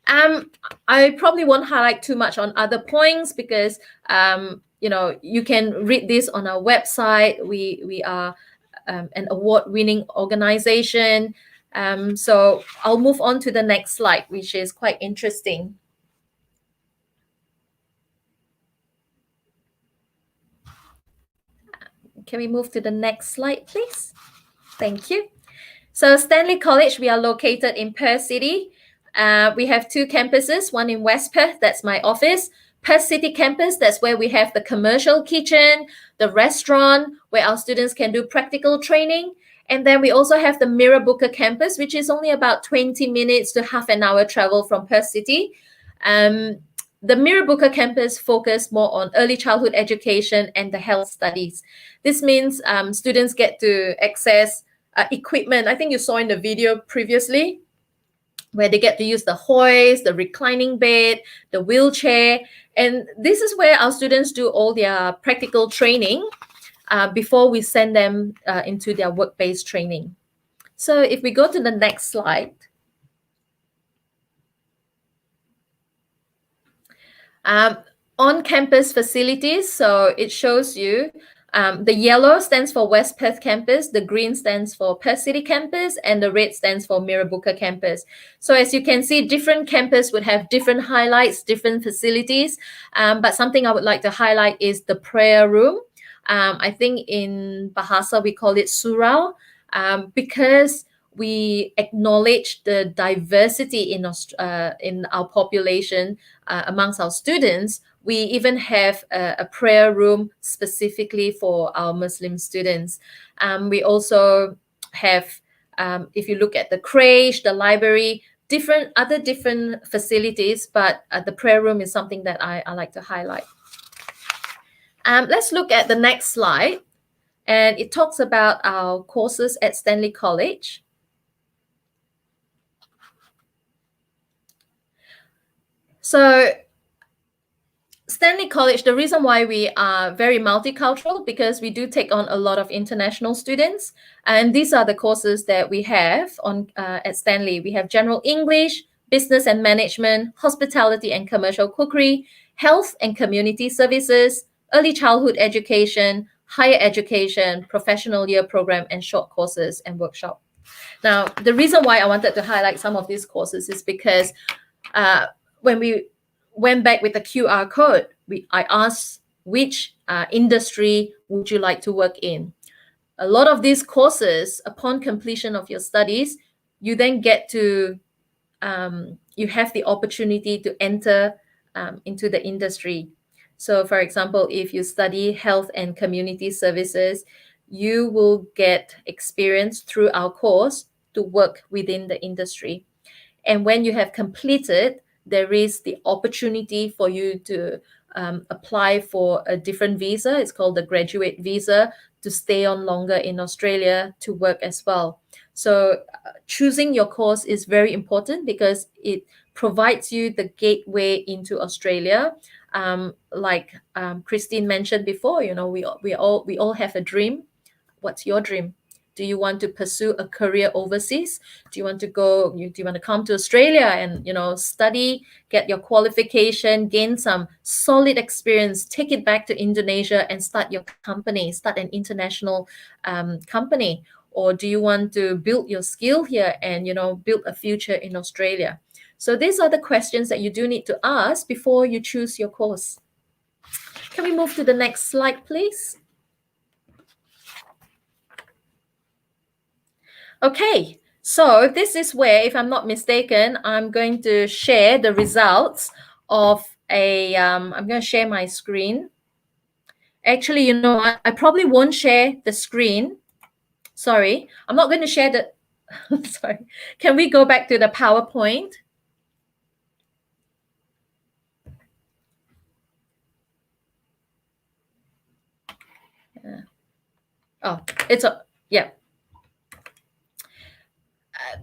I probably won't highlight too much on other points because you can read this on our website. We are an award-winning organization. So I'll move on to the next slide, which is quite interesting. Can we move to the next slide, please? Thank you. So Stanley College, we are located in Perth City. We have two campuses, one in West Perth, that's my office. Perth City campus, that's where we have the commercial kitchen, the restaurant, where our students can do practical training. And then we also have the Mirrabooka campus, which is only about 20 minutes to half an hour travel from Perth City. The Mirrabooka campus focus more on early childhood education and the health studies. This means students get to access equipment. I think you saw in the video previously, where they get to use the hoist, the reclining bed, the wheelchair. And this is where our students do all their practical training before we send them into their work-based training. So if we go to the next slide. On-campus facilities, so it shows you the yellow stands for West Perth campus, the green stands for Perth City campus, and the red stands for Mirrabooka campus. So as you can see, different campus would have different highlights, different facilities. But something I would like to highlight is the prayer room. I think in Bahasa we call it surau, because we acknowledge the diversity in our population amongst our students. We even have a prayer room specifically for our Muslim students. We also have, if you look at the crèche, the library, different facilities, but the prayer room is something that I like to highlight. Let's look at the next slide. And it talks about our courses at Stanley College. So Stanley College, the reason why we are very multicultural, because we do take on a lot of international students. And these are the courses that we have on at Stanley. We have General English, Business and Management, Hospitality and Commercial Cookery, Health and Community Services, Early Childhood Education, Higher Education, Professional Year Program, and short courses and workshop. Now, the reason why I wanted to highlight some of these courses is because when we went back with the QR code, I asked which industry would you like to work in. A lot of these courses, upon completion of your studies, you then get to, you have the opportunity to enter into the industry. So, for example, if you study health and community services, you will get experience through our course to work within the industry. And when you have completed, there is the opportunity for you to apply for a different visa. It's called the graduate visa, to stay on longer in Australia to work as well. So choosing your course is very important because it provides you the gateway into Australia. Like Christine mentioned before, you know, we all have a dream. What's your dream? Do you want to pursue a career overseas? Do you want to go? Do you want to come to Australia and, you know, study, get your qualification, gain some solid experience, take it back to Indonesia and start your company, start an international company? Or do you want to build your skill here and, you know, build a future in Australia? So these are the questions that you do need to ask before you choose your course. Can we move to the next slide, please? Okay, so this is where, if I'm not mistaken, I'm going to share the results of I'm going to share my screen. Actually, you know what? I probably won't share the screen. Sorry, I'm not going to share the, sorry. Can we go back to the PowerPoint? Oh, it's a, yeah.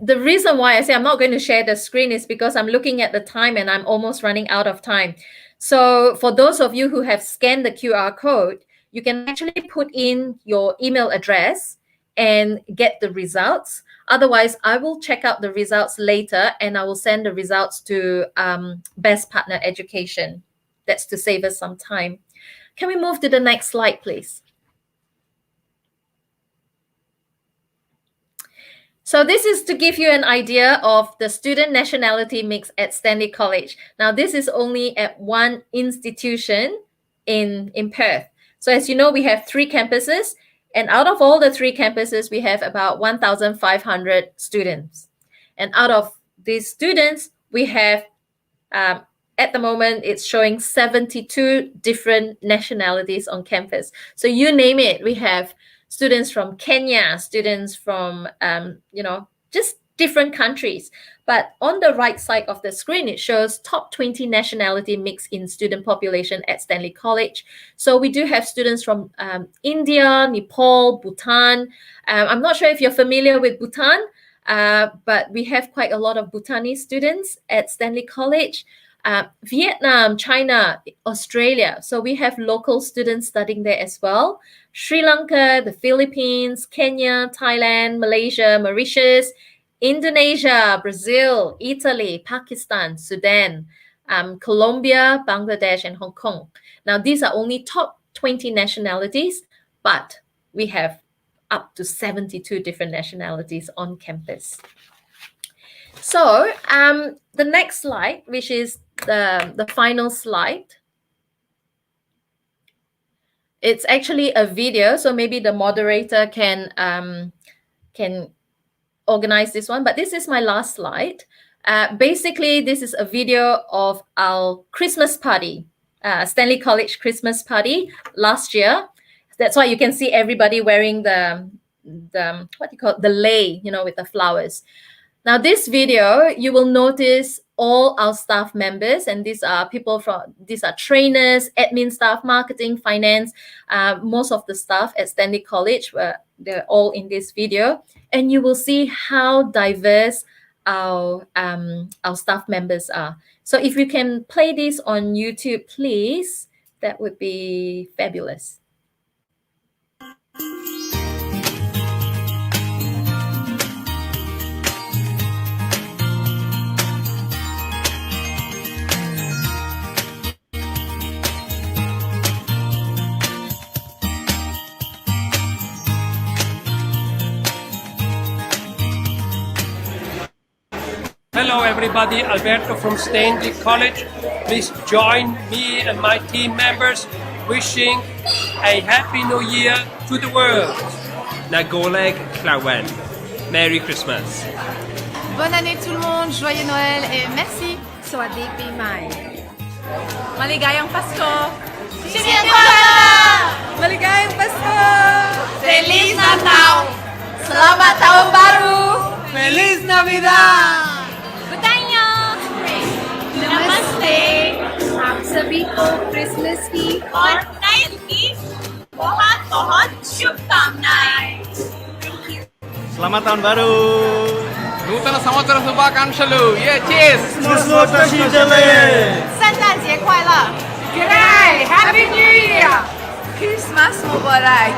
The reason why I say I'm not going to share the screen is because I'm looking at the time and I'm almost running out of time. So for those of you who have scanned the QR code, you can actually put in your email address and get the results. Otherwise, I will check out the results later and I will send the results to Best Partner Education. That's to save us some time. Can we move to the next slide, please? So this is to give you an idea of the student nationality mix at Stanley College. Now, this is only at one institution in Perth. So as you know, we have 3 campuses. And out of all the 3 campuses, we have about 1,500 students. And out of these students, we have, at the moment, it's showing 72 different nationalities on campus. So you name it, we have students from Kenya, students from, just different countries. But on the right side of the screen, it shows top 20 nationality mix in student population at Stanley College. So we do have students from India, Nepal, Bhutan. I'm not sure if you're familiar with Bhutan, but we have quite a lot of Bhutanese students at Stanley College. Vietnam, China, Australia. So we have local students studying there as well. Sri Lanka, the Philippines, Kenya, Thailand, Malaysia, Mauritius, Indonesia, Brazil, Italy, Pakistan, Sudan, Colombia, Bangladesh, and Hong Kong. Now, these are only top 20 nationalities, but we have up to 72 different nationalities on campus. So the next slide, which is the final slide, it's actually a video. So maybe the moderator can organize this one. But this is my last slide. Basically, this is a video of our Christmas party, Stanley College Christmas party last year. That's why you can see everybody wearing the what do you call it? The lei, with the flowers. Now, this video, you will notice all our staff members, and these are trainers, admin staff, marketing, finance. Most of the staff at Stanley College, they're all in this video, and you will see how diverse our staff members are. So if you can play this on YouTube, please, that would be fabulous.
Hello everybody, Alberto from Stanley College. Please join me and my team members wishing a Happy New Year to the world. Nagoleg Klawen. Merry Christmas.
Bonne année tout le monde, joyeux Noël et merci.
สวัสดีปีใหม่
Maligayang Pasko. Maligayang Pasko! Feliz Natal! Selamat Tahun Baru! Feliz Navidad! बताइए! नमस्ते! आप सभी को Christmas की और नए की बहुत बहुत शुभकामनाएं!
Selamat Tahun Baru.
నూతన సంవత్సర శుభాకాంక్షలు ఏ cheers
圣诞节快乐 G'day Happy New Year Christmas Mubarak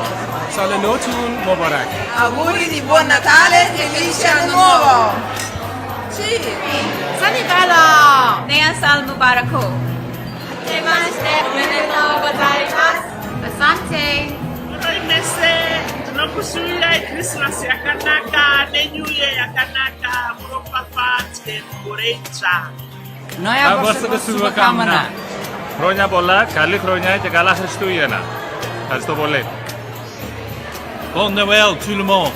Sale Notun Mubarak
Auguri di buon Natale e felice anno nuovo Cheers Sanitala Nea Sal Mubarako Namaste Omedetou gozaimasu Asante
Tunakusudia Christmas ya kanaka, the New Year ya kanaka, Muropafat dan Murecha.
Naya ବର୍ଷ ଶୁଭକାମନା
Χρόνια πολλά, καλή χρονιά και καλά Χριστούγεννα. Ευχαριστώ πολύ.
Bon Noël tout le monde.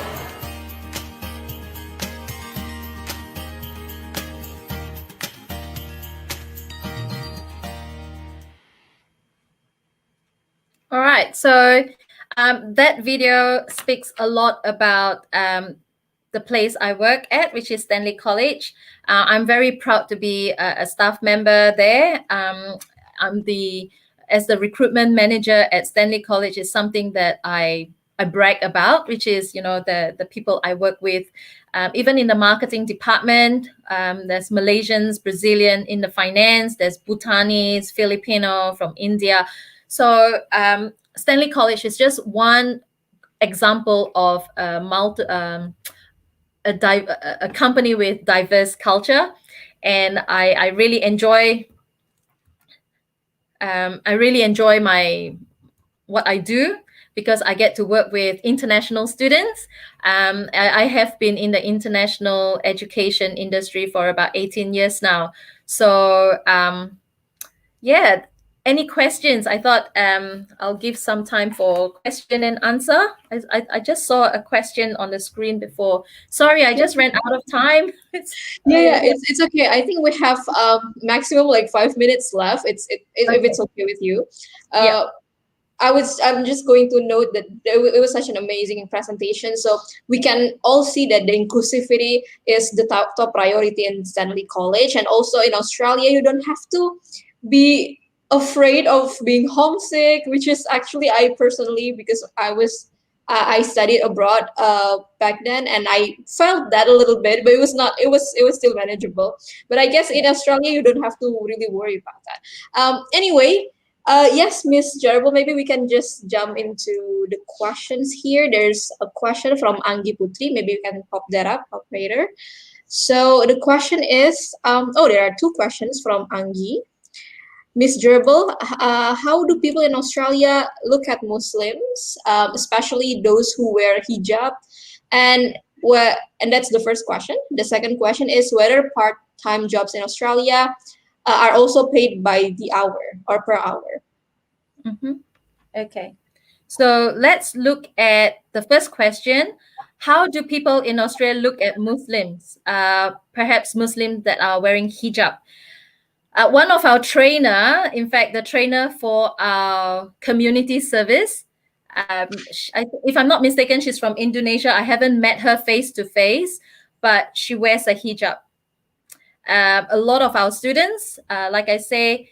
All right, so that video speaks a lot about the place I work at, which is Stanley College. I'm very proud to be a staff member there. As the recruitment manager at Stanley College is something that I brag about, which is, the people I work with. Even in the marketing department, there's Malaysians, Brazilian in the finance, there's Bhutanese, Filipino from India. So Stanley College is just one example of a company with diverse culture, and I really enjoy what I do because I get to work with international students. I have been in the international education industry for about 18 years now. So yeah. Any questions? I thought I'll give some time for question and answer. I just saw a question on the screen before. Sorry, I just ran out of time.
It's okay. I think we have maximum like 5 minutes left. If it's okay with you. I'm just going to note that it was such an amazing presentation. So we can all see that the inclusivity is the top priority in Stanley College, and also in Australia, you don't have to be afraid of being homesick, which is actually I personally, because I studied abroad back then, and I felt that a little bit, but it was still manageable. But I guess in Australia you don't have to really worry about that. Anyway, yes, Miss Jarable, maybe we can just jump into the questions here. There's a question from Anggi Putri. Maybe you can pop that up later. So the question is, there are two questions from Anggi. Miss Gerbil, how do people in Australia look at Muslims, especially those who wear hijab? And that's the first question. The second question is whether part-time jobs in Australia are also paid by the hour or per hour.
Okay, so let's look at the first question. How do people in Australia look at Muslims, perhaps Muslims that are wearing hijab? One of our trainer, in fact, the trainer for our community service, if I'm not mistaken, she's from Indonesia. I haven't met her face to face, but she wears a hijab. A lot of our students, like I say,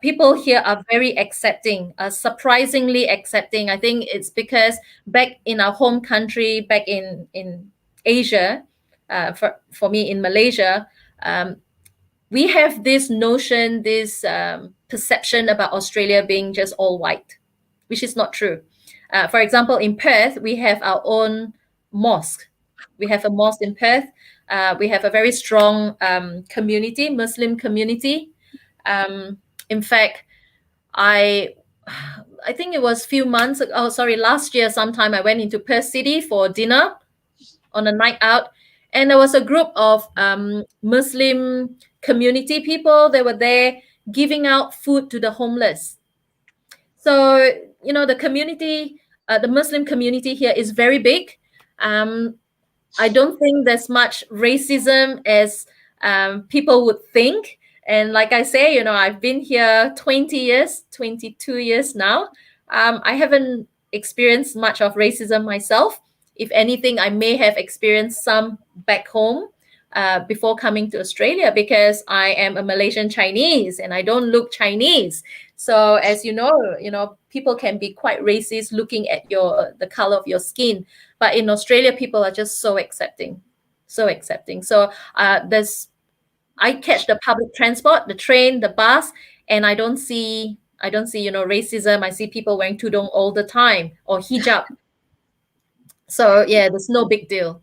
people here are very accepting, surprisingly accepting. I think it's because back in our home country, back in Asia, for me in Malaysia, we have this notion, this perception about Australia being just all white, which is not true. For example, in Perth, we have our own mosque. We have a mosque in Perth. We have a very strong community, Muslim community. In fact, I think it was last year sometime I went into Perth City for dinner on a night out. And there was a group of Muslim community people. They were there giving out food to the homeless. So, the community, the Muslim community here is very big. I don't think there's much racism as people would think. And like I say, I've been here 20 years, 22 years now. I haven't experienced much of racism myself. If anything, I may have experienced some back home before coming to Australia, because I am a Malaysian Chinese and I don't look Chinese. So as people can be quite racist looking at the color of your skin. But in Australia, people are just so accepting, so accepting. So I catch the public transport, the train, the bus, and I don't see racism. I see people wearing tudung all the time, or hijab. So yeah, there's no big deal.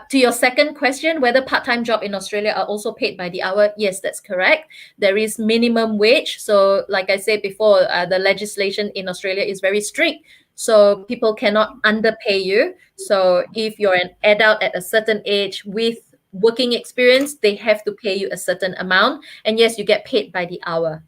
To your second question, whether part-time job in Australia are also paid by the hour, yes, that's correct. There is minimum wage. So like I said before, the legislation in Australia is very strict. So people cannot underpay you. So if you're an adult at a certain age with working experience, they have to pay you a certain amount. And yes, you get paid by the hour.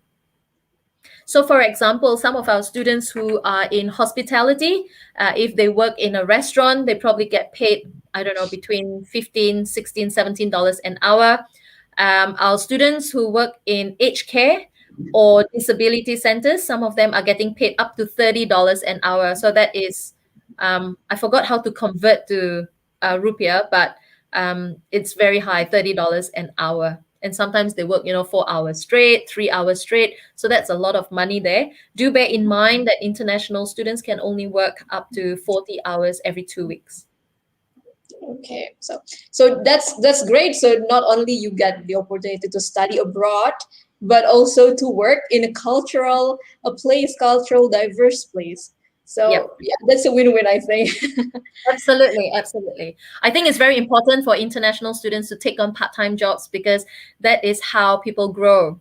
So for example, some of our students who are in hospitality, if they work in a restaurant, they probably get paid, I don't know, between $15, $16, $17 an hour. Our students who work in aged care or disability centers, some of them are getting paid up to $30 an hour. So that is, I forgot how to convert to rupiah, but it's very high, $30 an hour. And sometimes they work, 4 hours straight, 3 hours straight. So that's a lot of money there. Do bear in mind that international students can only work up to 40 hours every 2 weeks.
Okay, so that's great. So not only you get the opportunity to study abroad, but also to work in a cultural diverse place. So
Yep.
yeah, that's a win-win, I think.
Absolutely, absolutely. I think it's very important for international students to take on part-time jobs, because that is how people grow.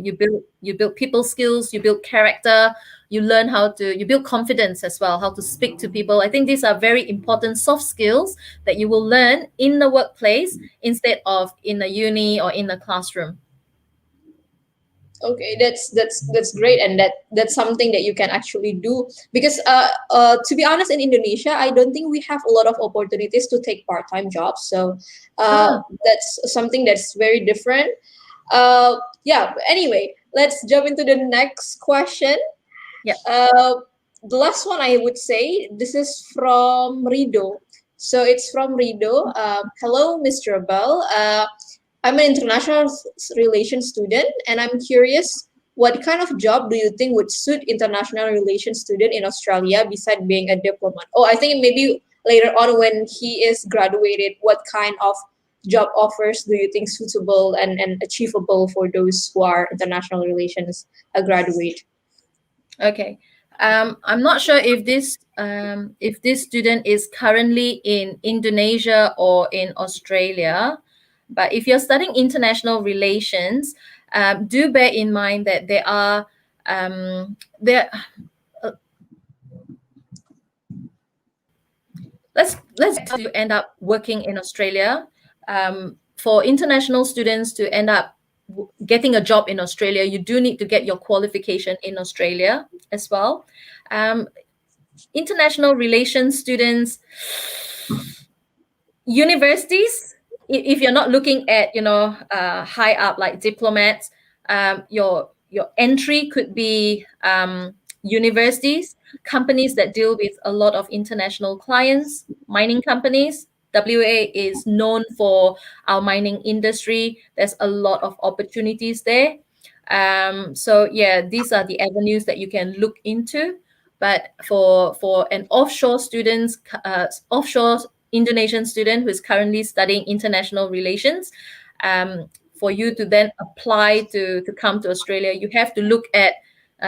You build people skills, you build character, you build confidence as well, how to speak to people. I think these are very important soft skills that you will learn in the workplace instead of in a uni or in a classroom.
Okay, that's great, and that's something that you can actually do, because to be honest, in Indonesia, I don't think we have a lot of opportunities to take part-time jobs. So that's something that's very different. Yeah. Anyway, let's jump into the next question.
Yeah.
The last one, I would say, this is from Rido. So it's from Rido. Hello, Mr. Abel. I'm an international relations student, and I'm curious, what kind of job do you think would suit international relations student in Australia besides being a diplomat? Oh, I think maybe later on when he is graduated, what kind of job offers do you think suitable and achievable for those who are international relations graduate?
Okay. I'm not sure if this student is currently in Indonesia or in Australia, but if you're studying international relations, do bear in mind that let's you end up working in Australia. For international students to end up getting a job in Australia, you do need to get your qualification in Australia as well. International relations students, universities, if you're not looking at high up like diplomats, your entry could be universities, companies that deal with a lot of international clients, mining companies. WA is known for our mining industry. There's a lot of opportunities there. So yeah, these are the avenues that you can look into. But for an offshore Indonesian student who is currently studying international relations, for you to then apply to come to Australia, you have to look at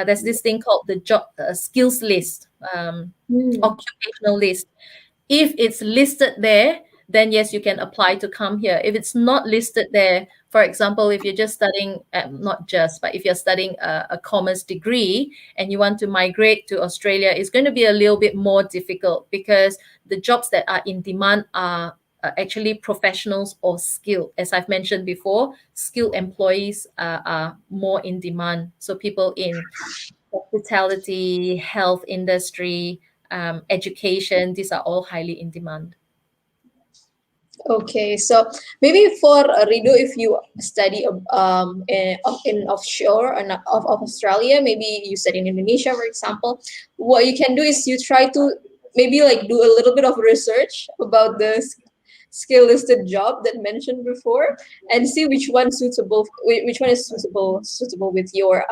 there's this thing called the job skills list, occupational list. If it's listed there, then yes, you can apply to come here. If it's not listed there, for example, if you're just studying, but if you're studying a commerce degree and you want to migrate to Australia, it's going to be a little bit more difficult, because the jobs that are in demand are actually professionals or skilled. As I've mentioned before, skilled employees are more in demand. So people in hospitality, health industry, education, these are all highly in demand.
Okay, so maybe for Rido, if you study in offshore and of Australia, maybe you study in Indonesia, for example, what you can do is you try to maybe like do a little bit of research about the skill listed job that mentioned before, and see which one is suitable with your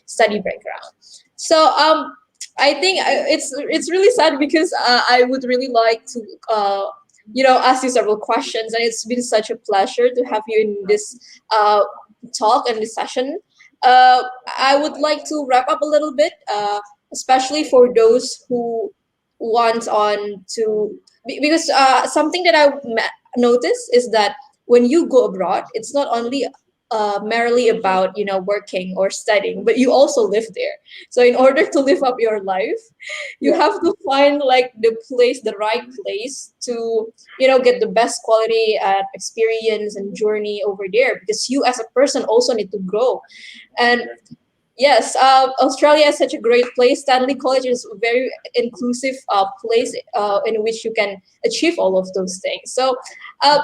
study background. So I think it's really sad because I would really like to ask you several questions, and it's been such a pleasure to have you in this talk and this session. I would like to wrap up a little bit, especially for those who want on to because something that I notice is that when you go abroad, it's not only merely about working or studying, but you also live there. So in order to live up your life, you have to find like the right place to get the best quality experience and journey over there, because you as a person also need to grow. And yes, Australia is such a great place. Stanley College is a very inclusive place in which you can achieve all of those things. So uh,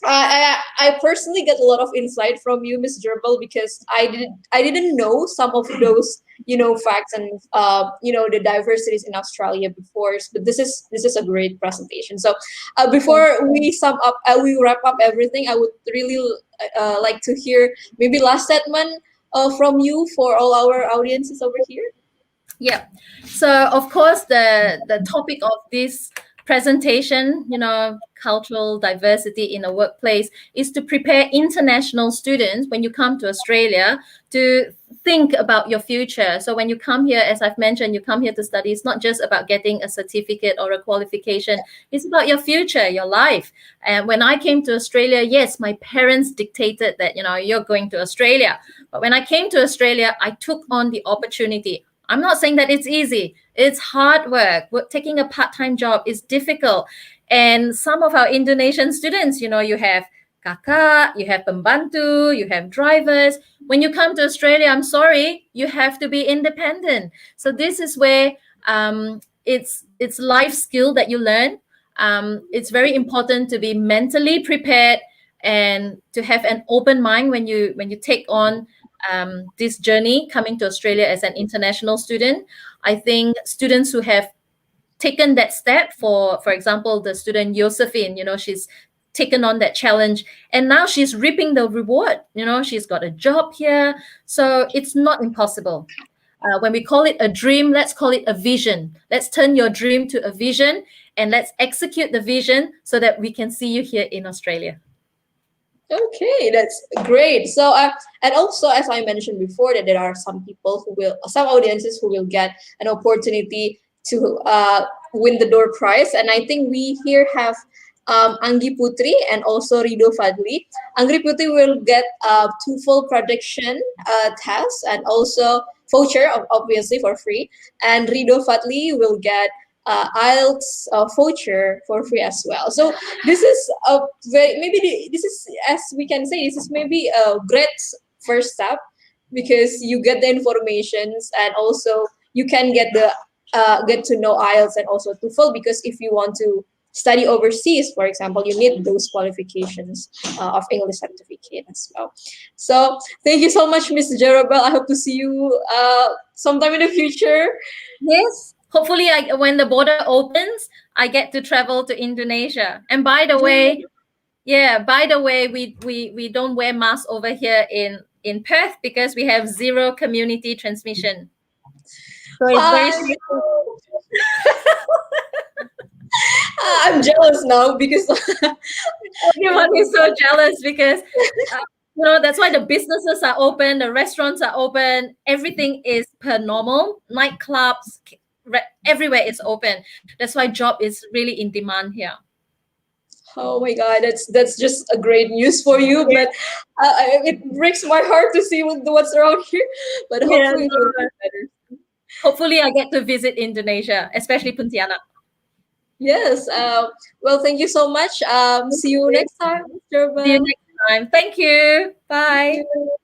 I personally get a lot of insight from you, Miss Gerbil, because I didn't know some of those facts and the diversities in Australia before. But this is a great presentation. So before we sum up, we wrap up everything, I would really like to hear maybe last statement from you for all our audiences over here.
Yeah. So of course the topic of this presentation, cultural diversity in a workplace, is to prepare international students when you come to Australia to think about your future. So when you come here, as I've mentioned, you come here to study, it's not just about getting a certificate or a qualification, it's about your future, your life. And when I came to Australia, yes, my parents dictated that, you're going to Australia. But when I came to Australia, I took on the opportunity. I'm not saying that it's easy. It's hard work. Taking a part-time job is difficult. And some of our Indonesian students, you have kakak, you have pembantu, you have drivers. When you come to Australia, I'm sorry, you have to be independent. So this is where it's life skill that you learn. It's very important to be mentally prepared and to have an open mind when you take on this journey coming to Australia as an international student. I think students who have taken that step, for example, the student Josephine, she's taken on that challenge and now she's reaping the reward. She's got a job here. So it's not impossible. When we call it a dream, let's call it a vision. Let's turn your dream to a vision and let's execute the vision so that we can see you here in Australia.
Okay, that's great. So, and also, as I mentioned before, that there are some audiences who will get an opportunity to win the door prize. And I think we here have Anggi Putri and also Rido Fadli. Anggi Putri will get TOEFL prediction test and also voucher, obviously for free. And Rido Fadli will get IELTS voucher for free as well. So this is this is, as we can say, this is maybe a great first step, because you get the informations and also you can get to know IELTS and also TOEFL, because if you want to study overseas, for example, you need those qualifications of English certificate as well. So thank you so much, Miss Jerobel. I hope to see you sometime in the future.
Yes. Hopefully, when the border opens, I get to travel to Indonesia. And by the way, we don't wear masks over here in Perth because we have zero community transmission. So it's very safe.
I'm jealous now because
everyone is so jealous because that's why the businesses are open, the restaurants are open, everything is per normal, nightclubs, everywhere is open. That's why job is really in demand here.
Oh my God, that's just a great news for you. But it breaks my heart to see what's around here. But hopefully, it will be better.
Hopefully, I get to visit Indonesia, especially Pontianak.
Yes. Well, thank you so much. See you next time, Mr.
See you next time. Thank you. Bye.
Thank you.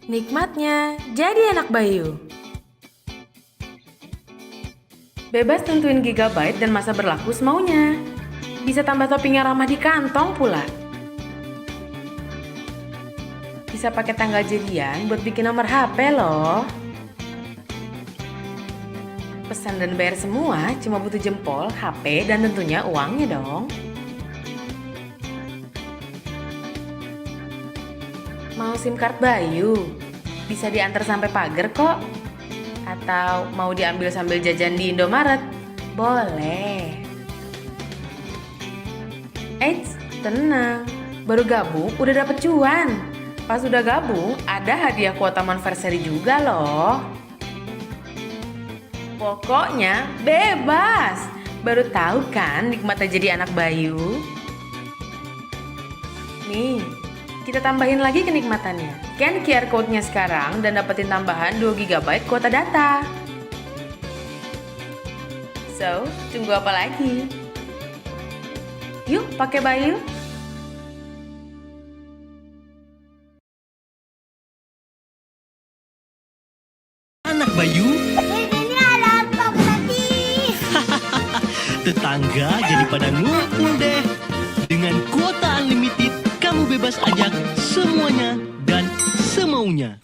Nikmatnya jadi anak Bayu. Bebas tentuin gigabyte dan masa berlaku semaunya. Bisa tambah topping yang ramah di kantong pula. Bisa pakai tanggal jadian buat bikin nomor HP loh. Pesan dan bayar semua cuma butuh jempol, HP, dan tentunya uangnya dong. Mau SIM card Bayu? Bisa diantar sampai pagar kok. Atau mau diambil sambil jajan di Indomaret? Boleh. Eits, tenang. Baru gabung udah dapet cuan. Pas udah gabung ada hadiah kuota anniversary juga loh. Pokoknya bebas. Baru tahu kan nikmatnya jadi anak Bayu? Nih, kita tambahin lagi kenikmatannya. Scan QR code-nya sekarang dan dapetin tambahan 2 GB kuota data. So, tunggu apa lagi? Yuk, pakai Bayu.
Anak Bayu. Tetangga jadi pada ngumpul deh. Dengan kuota unlimited, kamu bebas ajak semuanya dan semaunya.